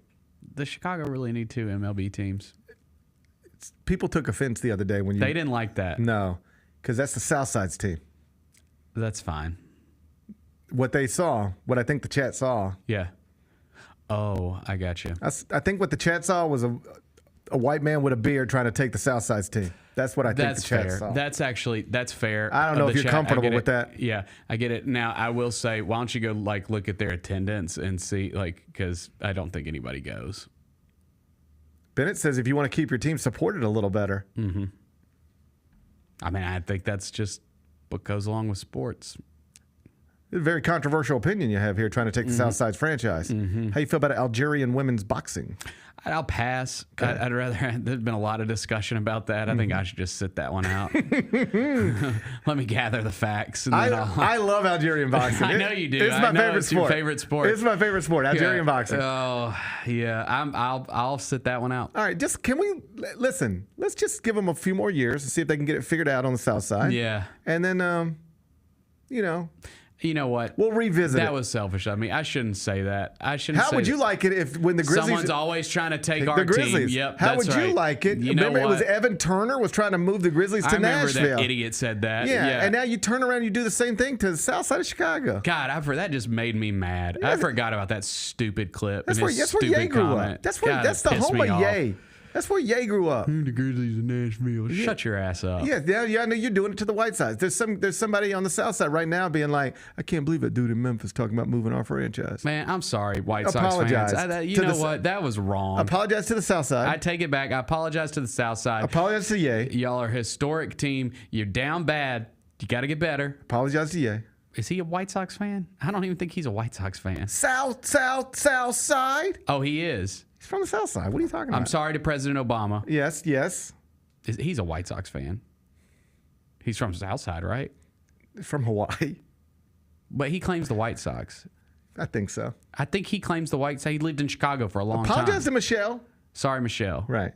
does Chicago really need 2 MLB teams? People took offense the other day when They didn't like that. No, because that's the Southside's team. That's fine. What they saw, what I think the chat saw. Yeah. Oh, I got you. I think what the chat saw was a white man with a beard trying to take the Southside's team. That's what I think the chat saw. That's fair. I don't know if you're comfortable with that. Yeah, I get it. Now, I will say, why don't you go look at their attendance and see, because I don't think anybody goes. Bennett says if you want to keep your team supported a little better. I mean, I think that's just what goes along with sports. A very controversial opinion you have here trying to take the Southside's franchise. How you feel about Algerian women's boxing? I'll pass. Okay. I'd rather. There's been a lot of discussion about that. I think I should just sit that one out. Let me gather the facts. And then I love Algerian boxing. I know you do. It's my favorite sport. Your favorite sport. It's my favorite sport. Algerian boxing. Oh yeah. I'll sit that one out. All right. Can we listen? Let's just give them a few more years and see if they can get it figured out on the South Side. Yeah. And then, You know what? We'll revisit that it. was selfish. I mean, I shouldn't say that. I shouldn't. How would you like it if when the Grizzlies? Someone's always trying to take our the Grizzlies. team. Yep. How that's would right. you like it? You know remember, what? it was Evan Turner was trying to move the Grizzlies to I remember Nashville. that idiot said that. Yeah, and now you turn around, and you do the same thing to the South Side of Chicago. God, that just made me mad. I forgot about that stupid clip. That's and where his Ye grew comment. up. That's the pissed home me of off. Ye. That's where Ye grew up. The Grizzlies in Nashville. Yeah. Shut your ass up. Yeah, I know you're doing it to the White Sox. There's somebody on the South Side right now being like, I can't believe that dude in Memphis talking about moving our franchise. Man, I'm sorry, White Sox fans. You know what? That was wrong. Apologize to the South Side. I take it back. I apologize to the South Side. Apologize to Ye. Y'all are a historic team. You're down bad. You got to get better. Apologize to Ye. Is he a White Sox fan? I don't even think he's a White Sox fan. South Side? Oh, he is. He's from the South Side. What are you talking about? I'm sorry to President Obama. Yes. He's a White Sox fan. He's from South Side, right? From Hawaii. But he claims the White Sox. I think so. I think he claims the White Sox. He lived in Chicago for a long time. Apologize to Michelle. Sorry, Michelle. Right.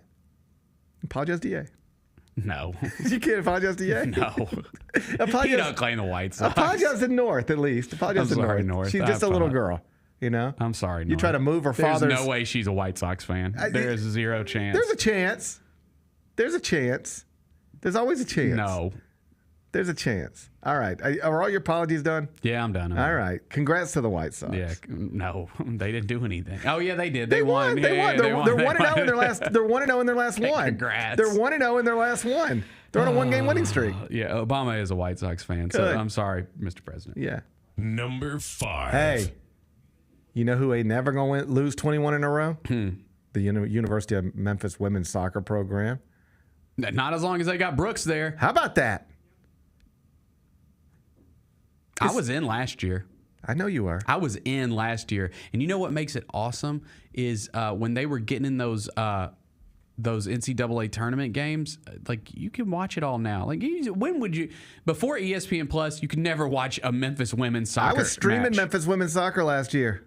Apologize to Ye. No. You can't apologize to Ye? No. He don't claim the White Sox. Apologize to North, at least. Apologize to North. She's just a little girl. You know? I'm sorry, You try to move her There's father's... no way she's a White Sox fan. There is zero chance. There's a chance. There's always a chance. No. There's a chance. All right. Are all your apologies done? Yeah, I'm done. All right. Congrats to the White Sox. Yeah. No, they didn't do anything. Oh, yeah, they did. They won. They won. They're 1-0 in their last. They're 1-0 in their last one. Congrats. They're 1-0 in their last one. They're on a one-game winning streak. Yeah, Obama is a White Sox fan. So Good. I'm sorry, Mr. President. Yeah. Number 5. Hey, you know who ain't never gonna lose 21 in a row? The University of Memphis women's soccer program. Not as long as they got Brooks there. How about that? I was in last year. I know you are. I was in last year, and you know what makes it awesome is when they were getting in those NCAA tournament games. Like, you can watch it all now. Like, when would you? Before ESPN Plus, you could never watch a Memphis women's soccer. I was streaming match Memphis women's soccer last year.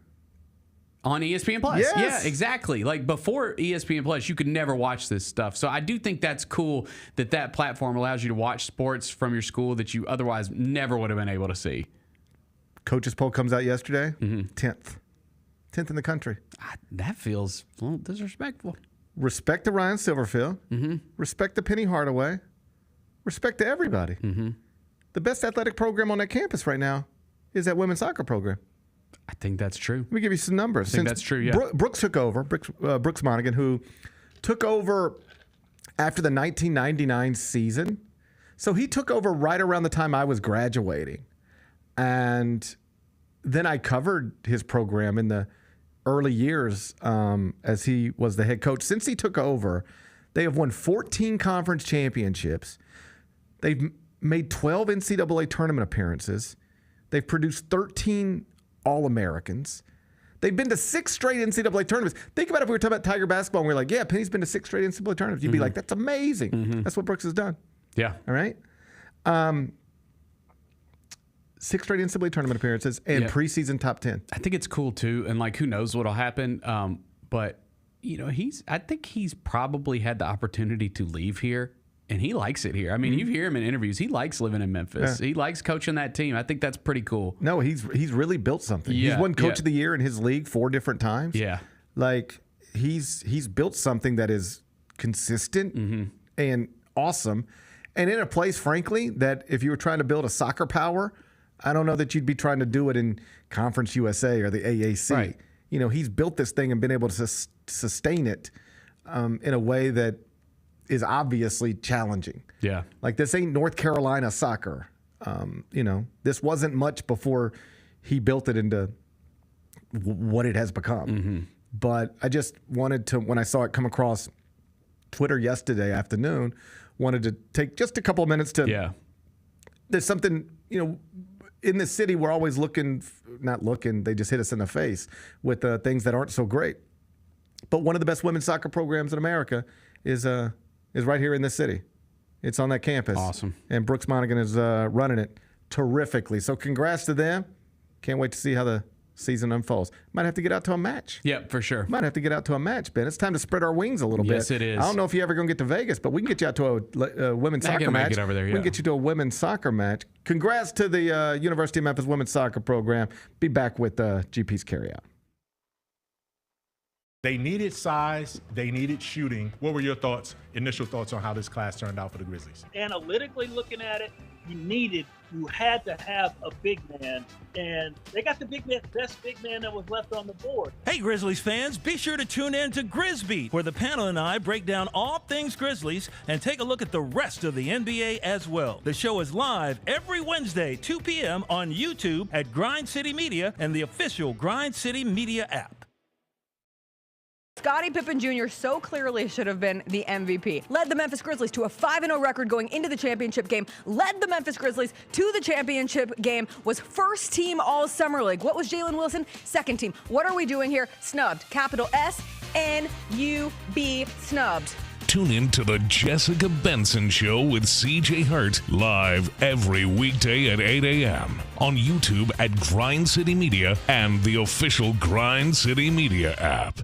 on ESPN Plus. Yes. Yeah, exactly. Like, before ESPN Plus, you could never watch this stuff. So I do think that's cool that platform allows you to watch sports from your school that you otherwise never would have been able to see. Coaches poll comes out yesterday. 10th. 10th in the country. That feels a little disrespectful. Respect to Ryan Silverfield. Mm-hmm. Respect to Penny Hardaway. Respect to everybody. Mm-hmm. The best athletic program on that campus right now is that women's soccer program. I think that's true. Let me give you some numbers. I think that's true, yeah. Brooks took over, Brooks Monaghan, who took over after the 1999 season. So he took over right around the time I was graduating. And then I covered his program in the early years as he was the head coach. Since he took over, they have won 14 conference championships. They've made 12 NCAA tournament appearances. They've produced 13 All-Americans. They've been to 6 straight NCAA tournaments. Think about if we were talking about Tiger basketball and we were like, yeah, Penny's been to 6 straight NCAA tournaments. You'd be like, that's amazing. That's what Brooks has done. Yeah. All right? 6 straight NCAA tournament appearances and preseason top 10. I think it's cool too, and like who knows what'll happen. But you know, I think he's probably had the opportunity to leave here, and he likes it here. I mean, you hear him in interviews; he likes living in Memphis. Yeah. He likes coaching that team. I think that's pretty cool. No, he's really built something. Yeah, he's won Coach of the Year in his league 4 different times. Yeah, like he's built something that is consistent and awesome, and in a place, frankly, that if you were trying to build a soccer power, I don't know that you'd be trying to do it in Conference USA or the AAC. Right. You know, he's built this thing and been able to sustain it in a way that is obviously challenging. Yeah. Like this ain't North Carolina soccer. You know, this wasn't much before he built it into what it has become. But I just wanted to, when I saw it come across Twitter yesterday afternoon, wanted to take just a couple of minutes to, there's something, you know, in the city, we're always not looking, they just hit us in the face with things that aren't so great. But one of the best women's soccer programs in America is right here in this city. It's on that campus. Awesome. And Brooks Monaghan is running it terrifically. So congrats to them. Can't wait to see how the season unfolds. Might have to get out to a match. Yeah, for sure. Might have to get out to a match, Ben. It's time to spread our wings a little bit. Yes, it is. I don't know if you're ever going to get to Vegas, but we can get you out to a women's I soccer can make match. it over there, We yeah. can get you to a women's soccer match. Congrats to the University of Memphis women's soccer program. Be back with GP's Carryout. They needed size. They needed shooting. What were your initial thoughts on how this class turned out for the Grizzlies? Analytically looking at it, you had to have a big man, and they got the best big man that was left on the board. Hey, Grizzlies fans, be sure to tune in to Grizzbeat, where the panel and I break down all things Grizzlies and take a look at the rest of the NBA as well. The show is live every Wednesday, 2 p.m. on YouTube at Grind City Media and the official Grind City Media app. Scottie Pippen Jr. so clearly should have been the MVP. Led the Memphis Grizzlies to a 5-0 record going into the championship game. Led the Memphis Grizzlies to the championship game. Was first team all Summer League. What was Jalen Wilson? Second team. What are we doing here? Snubbed. Capital S-N-U-B. Snubbed. Tune in to the Jessica Benson Show with CJ Hurt live every weekday at 8 a.m. on YouTube at Grind City Media and the official Grind City Media app.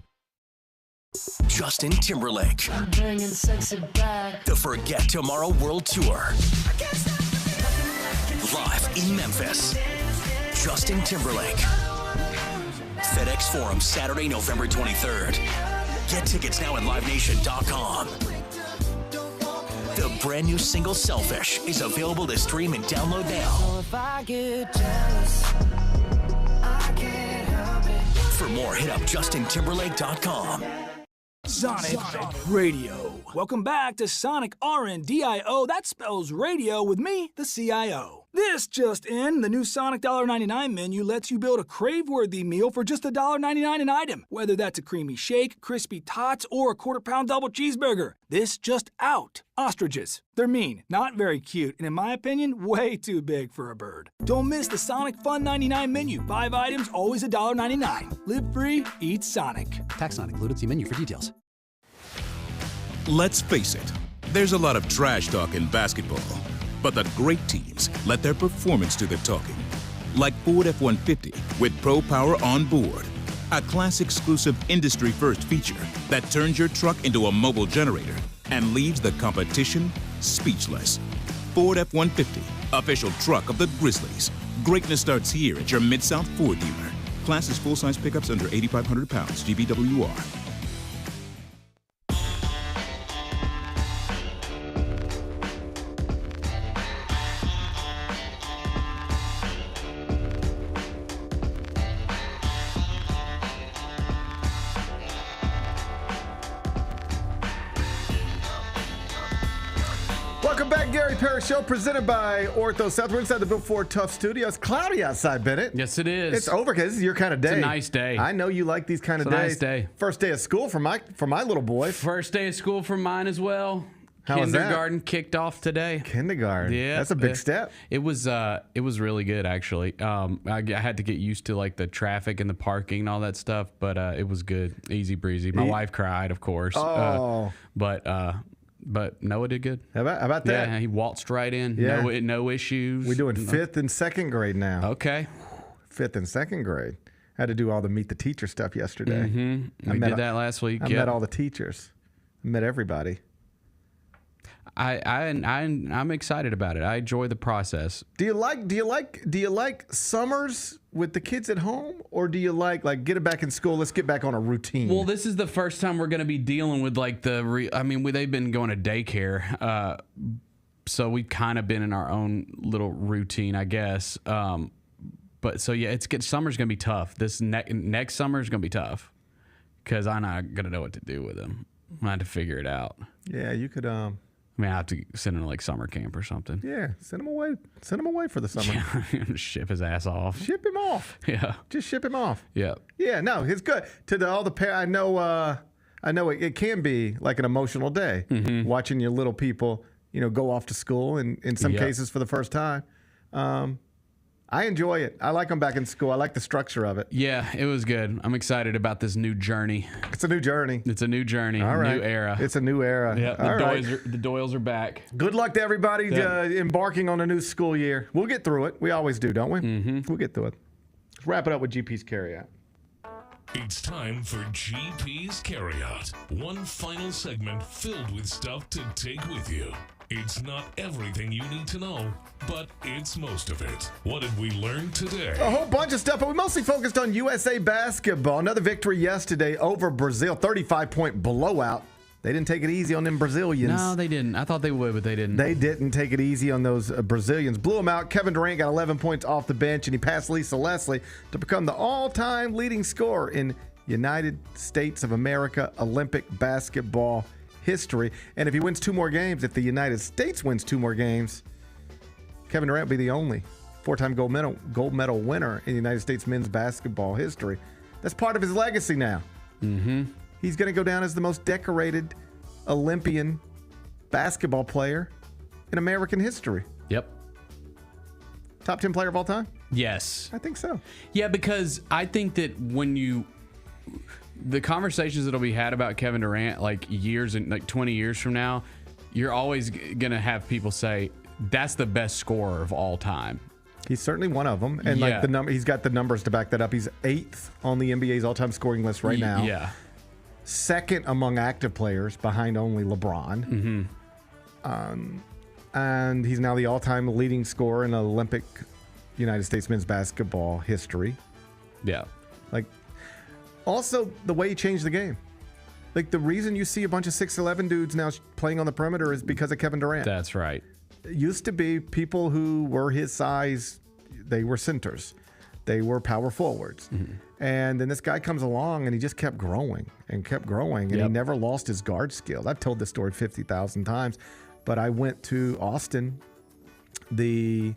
Justin Timberlake. I'm bringing sexy back. The Forget Tomorrow World Tour. Live in Memphis. Justin Timberlake. FedEx Forum, Saturday, November 23rd. Get tickets now at LiveNation.com. The brand new single Selfish is available to stream and download now. So if I get jealous, I can't help it. For more, hit up JustinTimberlake.com. Sonic Radio. Welcome back to Sonic RNDIO. That spells radio with me, the CIO. This just in, the new Sonic $1.99 menu lets you build a crave-worthy meal for just $1.99 an item. Whether that's a creamy shake, crispy tots, or a quarter-pound double cheeseburger. This just out. Ostriches. They're mean, not very cute, and in my opinion, way too big for a bird. Don't miss the Sonic Fun 99 menu. 5 items, always $1.99. Live free, eat Sonic. Tax not included. See menu for details. Let's face it, there's a lot of trash talk in basketball, but the great teams let their performance do the talking. Like Ford F-150 with Pro Power on board, a class-exclusive industry-first feature that turns your truck into a mobile generator and leaves the competition speechless. Ford F-150, official truck of the Grizzlies. Greatness starts here at your Mid-South Ford dealer. Class is full-size pickups under 8,500 pounds. GBWR. Welcome back, Gary Parrish Show, presented by Ortho South. We're inside the Built Ford Tough Studios. Cloudy outside, Bennett. Yes, it is. It's over because this is your kind of day. It's a nice day. I know you like these kind of days. Nice day. First day of school for my little boy. First day of school for mine as well. How was that? Kindergarten kicked off today. Kindergarten. Yeah, that's a big step. It was really good actually. I had to get used to like the traffic and the parking and all that stuff, but it was good, easy breezy. My wife cried, of course. Oh. But Noah did good. How about that? Yeah, he waltzed right in. Yeah. No issues. We're doing 5th and 2nd grade now. Okay. 5th and 2nd grade. I had to do all the meet the teacher stuff yesterday. Mm-hmm. We did that last week. I met all the teachers. I met everybody. I'm excited about it. I enjoy the process. Do you like summers with the kids at home, or do you like get it back in school? Let's get back on a routine. Well, this is the first time we're going to be dealing with like they've been going to daycare, so we've kind of been in our own little routine, I guess. But so yeah, summer's going to be tough. This next summer is going to be tough because I'm not going to know what to do with them. I'm going to have to figure it out. Yeah, you could. I mean, I have to send him to like summer camp or something. Yeah, send him away. Send him away for the summer. Yeah, ship his ass off. Ship him off. Yeah, just ship him off. Yeah. Yeah, no, it's good. All the parents, I know it can be like an emotional day watching your little people, go off to school, and in some cases for the first time. I enjoy it. I like them back in school. I like the structure of it. Yeah, it was good. I'm excited about this new journey. It's a new journey. It's a new journey. All right. New era. It's a new era. Yeah, the Doyles are back. Good luck to everybody embarking on a new school year. We'll get through it. We always do, don't we? Mm-hmm. We'll get through it. Let's wrap it up with GP's Carryout. It's time for GP's Carryout. One final segment filled with stuff to take with you. It's not everything you need to know, but it's most of it. What did we learn today? A whole bunch of stuff, but we mostly focused on USA basketball. Another victory yesterday over Brazil, 35-point blowout. They didn't take it easy on them Brazilians. No, they didn't. I thought they would, but they didn't. They didn't take it easy on those Brazilians. Blew them out. Kevin Durant got 11 points off the bench, and he passed Lisa Leslie to become the all-time leading scorer in United States of America Olympic basketball history. And if he wins 2 more games, if the United States wins 2 more games, Kevin Durant will be the only 4-time gold medal winner in the United States men's basketball history. That's part of his legacy now. Mm-hmm. He's going to go down as the most decorated Olympian basketball player in American history. Yep. Top 10 player of all time? Yes. I think so. Yeah, because I think that the conversations that'll be had about Kevin Durant, like 20 years from now, you're always going to have people say, that's the best scorer of all time. He's certainly one of them. And he's got the numbers to back that up. He's 8th on the NBA's all-time scoring list right now. Yeah. 2nd among active players behind only LeBron. Mm-hmm. And he's now the all-time leading scorer in Olympic United States men's basketball history. Yeah. Also, the way he changed the game. The reason you see a bunch of 6'11 dudes now playing on the perimeter is because of Kevin Durant. That's right. It used to be people who were his size, they were centers. They were power forwards. Mm-hmm. And then this guy comes along and he just kept growing and he never lost his guard skill. I've told this story 50,000 times, but I went to Austin during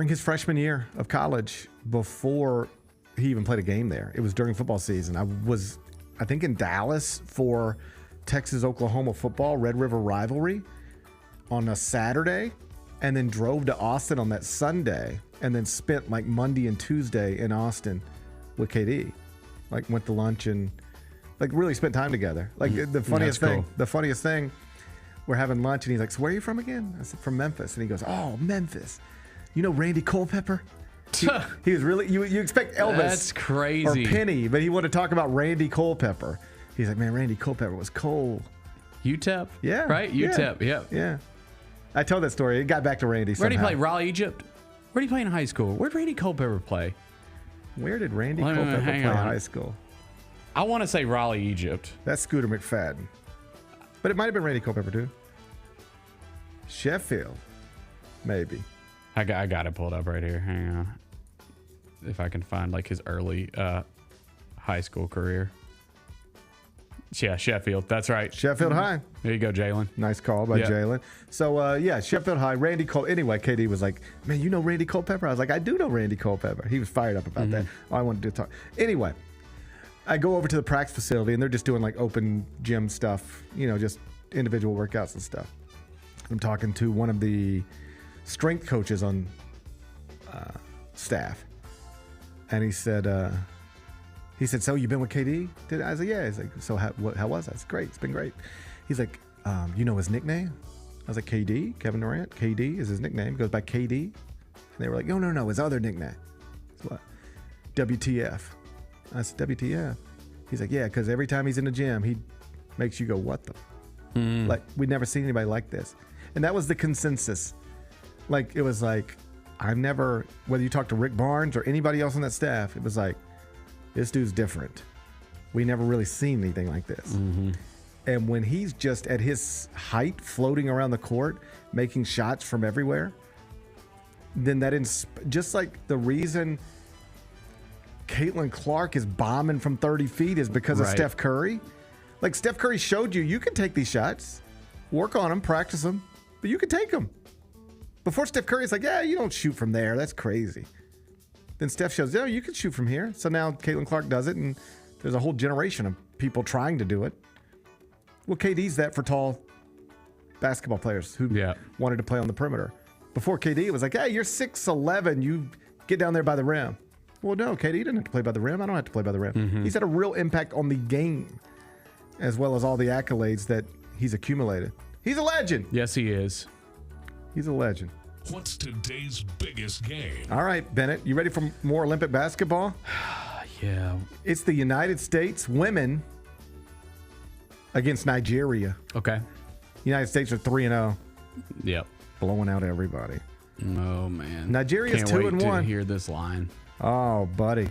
his freshman year of college before he even played a game there. It was during football season. I think, in Dallas for Texas-Oklahoma football, Red River rivalry on a Saturday, and then drove to Austin on that Sunday, and then spent Monday and Tuesday in Austin with KD. Went to lunch and really spent time together. The funniest thing, we're having lunch and he's like, so where are you from again? I said, from Memphis. And he goes, oh, Memphis. You know Randy Culpepper? He was really, you expect Elvis. That's crazy. Or Penny, but he wanted to talk about Randy Culpepper. He's like, man, Randy Culpepper was cold. UTEP? Yeah. Right? UTEP, yeah. I told that story. It got back to Randy somehow. Where did he play? Raleigh, Egypt? Where did he play in high school? Where did Randy Culpepper play? Where did Randy Wait a minute, Culpepper hang play on. high school? I want to say Raleigh, Egypt. That's Scooter McFadden. But it might have been Randy Culpepper, too. Sheffield. Maybe. I got it pulled up right here. Hang on. If I can find like his early high school career. Yeah, Sheffield. That's right. Sheffield High. There you go, Jalen. Nice call by Jalen. So, yeah, Sheffield High. Randy Cole. Anyway, KD was like, man, you know Randy Culpepper? I was like, I do know Randy Culpepper. He was fired up about that. I wanted to talk. Anyway, I go over to the practice facility, and they're just doing like open gym stuff, just individual workouts and stuff. I'm talking to one of the strength coaches on staff, and he said, so you've been with KD? I was like, yeah. He's like, so how was that? It's great. It's been great. He's like, you know his nickname? I was like, KD, Kevin Durant. KD is his nickname. He goes by KD. And they were like, no, his other nickname. It's what? WTF. I said, WTF? He's like, yeah, because every time he's in the gym, he makes you go, what the? Like, we'd never seen anybody like this. And that was the consensus. Like, it was like, I've never, whether you talk to Rick Barnes or anybody else on that staff, it was like, this dude's different. We never really seen anything like this. And when he's just at his height, floating around the court, making shots from everywhere, then that just like the reason Caitlin Clark is bombing from 30 feet is because of Steph Curry. Like, Steph Curry showed you can take these shots, work on them, practice them, but you can take them. Before Steph Curry's like, yeah, you don't shoot from there. That's crazy. Then Steph shows, yeah, you can shoot from here. So now Caitlin Clark does it, and there's a whole generation of people trying to do it. Well, KD's that for tall basketball players who wanted to play on the perimeter. Before KD, it was like, hey, you're 6'11", you get down there by the rim. Well, no, KD didn't have to play by the rim. I don't have to play by the rim. He's had a real impact on the game, as well as all the accolades that he's accumulated. He's a legend. Yes, he is. He's a legend. What's today's biggest game? All right, Bennett, you ready for more Olympic basketball? Yeah. It's the United States women against Nigeria. Okay. United States are 3-0. Yep. Blowing out everybody. Oh, man. Nigeria's Can't wait 2-1. to hear this line. Oh, buddy.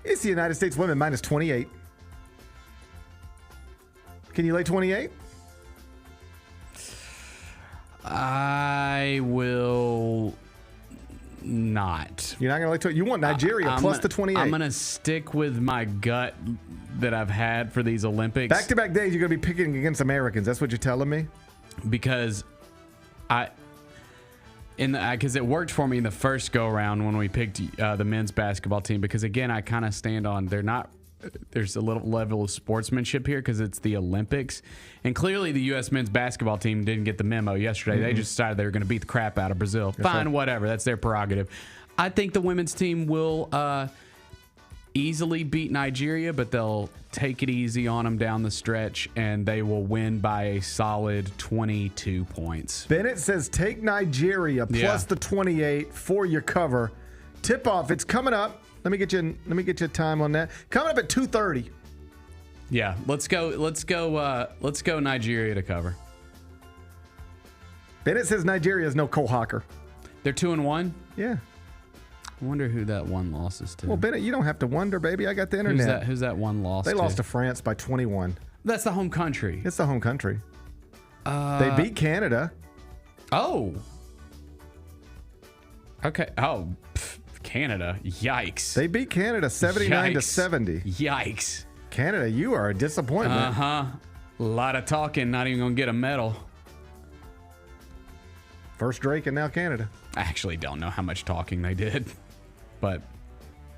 It's the United States women minus 28. Can you lay 28? I will not. You're not going to lay 28? You want Nigeria plus the 28. I'm going to stick with my gut that I've had for these Olympics. Back-to-back days, you're going to be picking against Americans. That's what you're telling me? Because because it worked for me in the first go-around when we picked the men's basketball team. Because, again, I kind of stand on there's a little level of sportsmanship here because it's the Olympics. And clearly the U.S. men's basketball team didn't get the memo yesterday. They just decided they were going to beat the crap out of Brazil. Fine, whatever. That's their prerogative. I think the women's team will easily beat Nigeria, but they'll take it easy on them down the stretch, and they will win by a solid 22 points. Bennett says take Nigeria plus the 28 for your cover. Tip-off, it's coming up. Let me get you a time on that. Coming up at 2:30. Yeah, let's go Nigeria to cover. Bennett says Nigeria is no Cole Hawker. They're 2-1? Yeah. I wonder who that one loss is to. Well, Bennett, you don't have to wonder, baby. I got the internet. Who's that one loss They lost to France by 21. That's the home country. It's the home country. They beat Canada. Oh. Okay. Oh, Canada. Yikes. They beat Canada 79-70. Yikes. Canada, you are a disappointment. Uh-huh. A lot of talking, not even going to get a medal. First Drake and now Canada. I actually don't know how much talking they did, but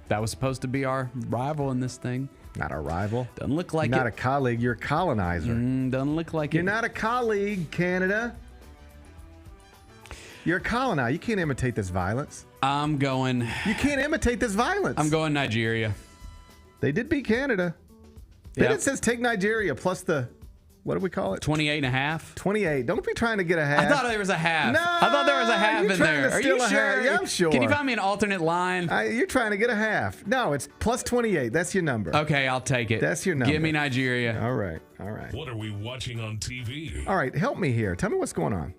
that was supposed to be our rival in this thing. Not a rival. Doesn't look like Not a colleague. You're a colonizer. Doesn't look like You're not a colleague, Canada. You're a colonizer. You can't imitate this violence. I'm going. You can't imitate this violence. I'm going Nigeria. They did beat Canada. Bennett says take Nigeria plus the, what do we call it? 28.5. 28. Don't be trying to get a half. I thought there was a half. No, I thought there was a half you're in trying there. to Are steal you a sure? half. Yeah, I'm sure. Can you find me an alternate line? You're trying to get a half. No, it's plus 28. That's your number. Okay, I'll take it. That's your number. Give me Nigeria. All right. All right. What are we watching on TV? All right. Help me here. Tell me what's going on.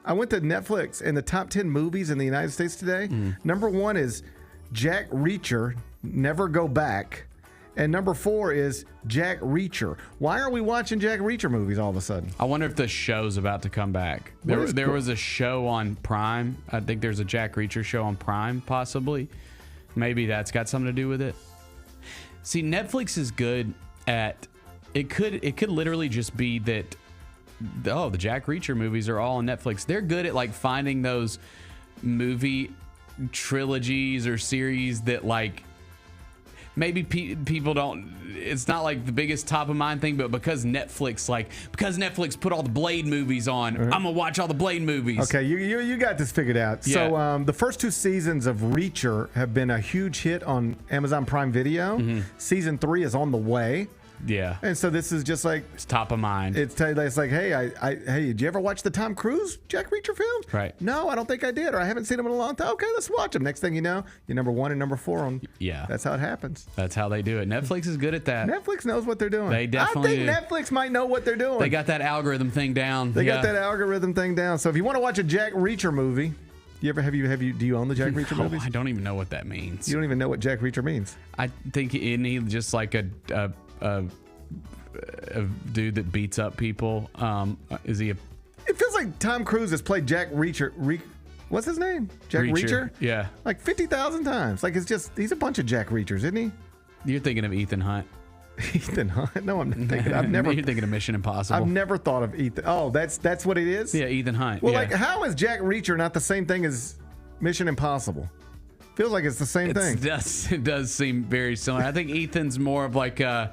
I went to Netflix and the top 10 movies in the United States today. Number 1 is Jack Reacher, Never Go Back. And number 4 is Jack Reacher. Why are we watching Jack Reacher movies all of a sudden? I wonder if the show's about to come back. There was a show on Prime. I think there's a Jack Reacher show on Prime, possibly. Maybe that's got something to do with it. See, Netflix is good at it. Could literally just be that. Oh, the Jack Reacher movies are all on Netflix. They're good at like finding those movie trilogies or series that like. Maybe people don't. It's not like the biggest top of mind thing, but because Netflix put all the Blade movies on, I'm gonna watch all the Blade movies. Okay, you got this figured out. Yeah. So the first 2 seasons of Reacher have been a huge hit on Amazon Prime Video. Season 3 is on the way. Yeah. And so this is just like it's top of mind. It's like, hey, hey, did you ever watch the Tom Cruise Jack Reacher films? Right. No, I don't think I did, or I haven't seen them in a long time. Okay, let's watch them. Next thing you know, you're number 1 and number 4 on. Yeah. That's how it happens. That's how they do it. Netflix is good at that. Netflix knows what they're doing. They definitely I think Netflix might know what they're doing. They got that algorithm thing down. They got that algorithm thing down. So if you want to watch a Jack Reacher movie, do you own the Jack Reacher movies? I don't even know what that means. You don't even know what Jack Reacher means. I think he's just like a dude that beats up people. Is he a? It feels like Tom Cruise has played Jack Reacher. What's his name? Jack Reacher? Yeah. Like 50,000 times. Like he's a bunch of Jack Reachers, isn't he? You're thinking of Ethan Hunt. Ethan Hunt? No, I'm not thinking. You're thinking of Mission Impossible. I've never thought of Ethan. Oh, that's what it is? Yeah, Ethan Hunt. Well, yeah. like, how is Jack Reacher not the same thing as Mission Impossible? Feels like it's the same thing. It does seem very similar. I think Ethan's more of like a.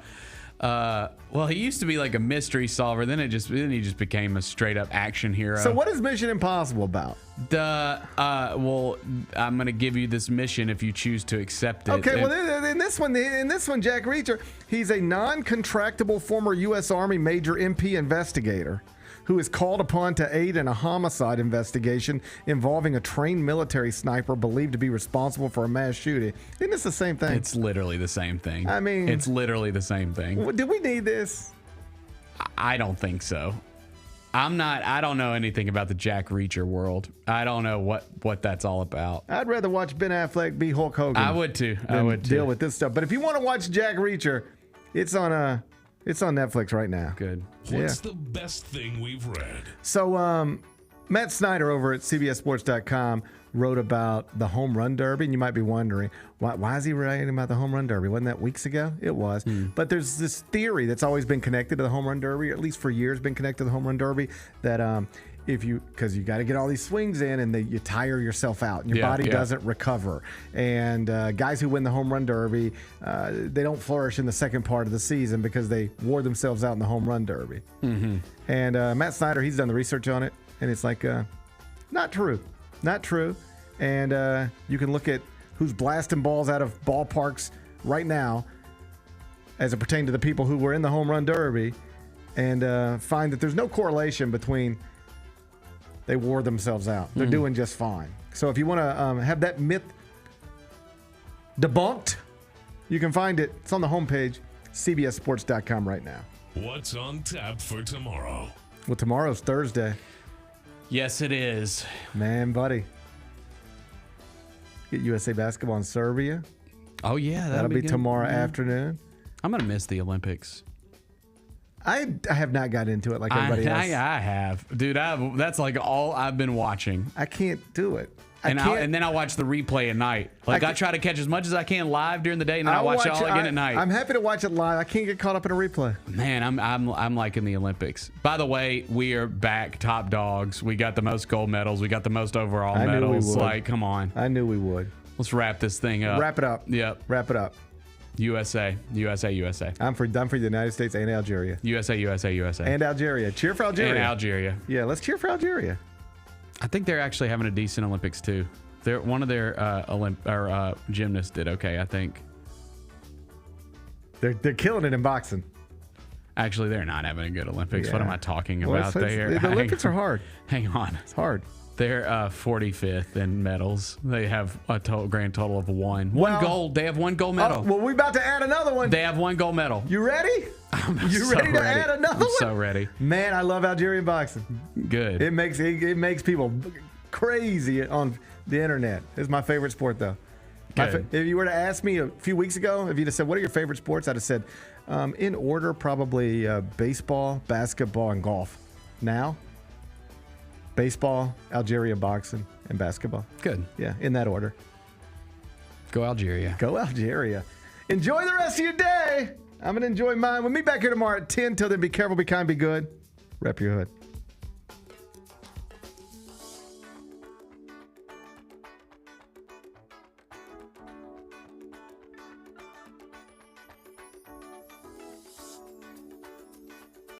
Well, he used to be like a mystery solver. Then he just became a straight up action hero. So what is Mission Impossible about? Well, I'm gonna give you this mission if you choose to accept it. Okay, well, in this one, Jack Reacher, he's a non-contractable former U.S. Army major MP investigator who is called upon to aid in a homicide investigation involving a trained military sniper believed to be responsible for a mass shooting. Isn't this the same thing? It's literally the same thing. I mean, it's literally the same thing. Did we need this? I don't think so. I don't know anything about the Jack Reacher world. I don't know what that's all about. I'd rather watch Ben Affleck be Hulk Hogan. I would too. Deal with this stuff. But if you want to watch Jack Reacher, it's on Netflix right now. Good. What's the best thing we've read? So Matt Snyder over at CBSSports.com wrote about the Home Run Derby, and you might be wondering, why is he writing about the Home Run Derby? Wasn't that weeks ago? It was. But there's this theory that's always been connected to the Home Run Derby, or at least for years been connected to the Home Run Derby, that because you got to get all these swings in and you tire yourself out and your body doesn't recover. And guys who win the Home Run Derby, they don't flourish in the second part of the season because they wore themselves out in the Home Run Derby. Mm-hmm. And Matt Snyder, he's done the research on it, and it's like, not true. Not true. And you can look at who's blasting balls out of ballparks right now as it pertains to the people who were in the Home Run Derby and find that there's no correlation between they wore themselves out. They're doing just fine. So if you want to have that myth debunked, you can find it. It's on the homepage, CBSSports.com right now. What's on tap for tomorrow? Well, tomorrow's Thursday. Yes, it is. Man, buddy. Get USA Basketball in Serbia. Oh, yeah. That'll be tomorrow afternoon. I'm going to miss the Olympics. I have not got into it like everybody else. I have. Dude, that's like all I've been watching. I can't do it. And then I watch the replay at night. Like I try to catch as much as I can live during the day, and then I watch it all again at night. I'm happy to watch it live. I can't get caught up in a replay. Man, I'm liking the Olympics. By the way, we are back top dogs. We got the most gold medals. We got the most overall medals. Knew we would. Like, come on. I knew we would. Let's wrap this thing up. Wrap it up. Yep. Wrap it up. USA. I'm for the United States and Algeria. USA. And Algeria. Cheer for Algeria. And Algeria. Yeah, let's cheer for Algeria. I think they're actually having a decent Olympics too. One of their gymnasts did okay, I think. They're killing it in boxing. Actually, they're not having a good Olympics. Yeah. What am I talking Well, about? the Olympics are hard. Hang on. It's hard. They're 45th in medals. They have a grand total of one. One gold. They have one gold medal. Well, we're about to add another one. They have one gold medal. You ready? You so ready to add another one? So ready. Man, I love Algerian boxing. Good. It makes people crazy on the internet. It's my favorite sport, though. If you were to ask me a few weeks ago, if you'd have said, what are your favorite sports? I'd have said, in order, probably baseball, basketball, and golf. Now, baseball, Algeria boxing, and basketball. Good. Yeah, in that order. Go Algeria. Go Algeria. Enjoy the rest of your day. I'm going to enjoy mine. We'll meet back here tomorrow at 10. Till then, be careful, be kind, be good. Rep your hood.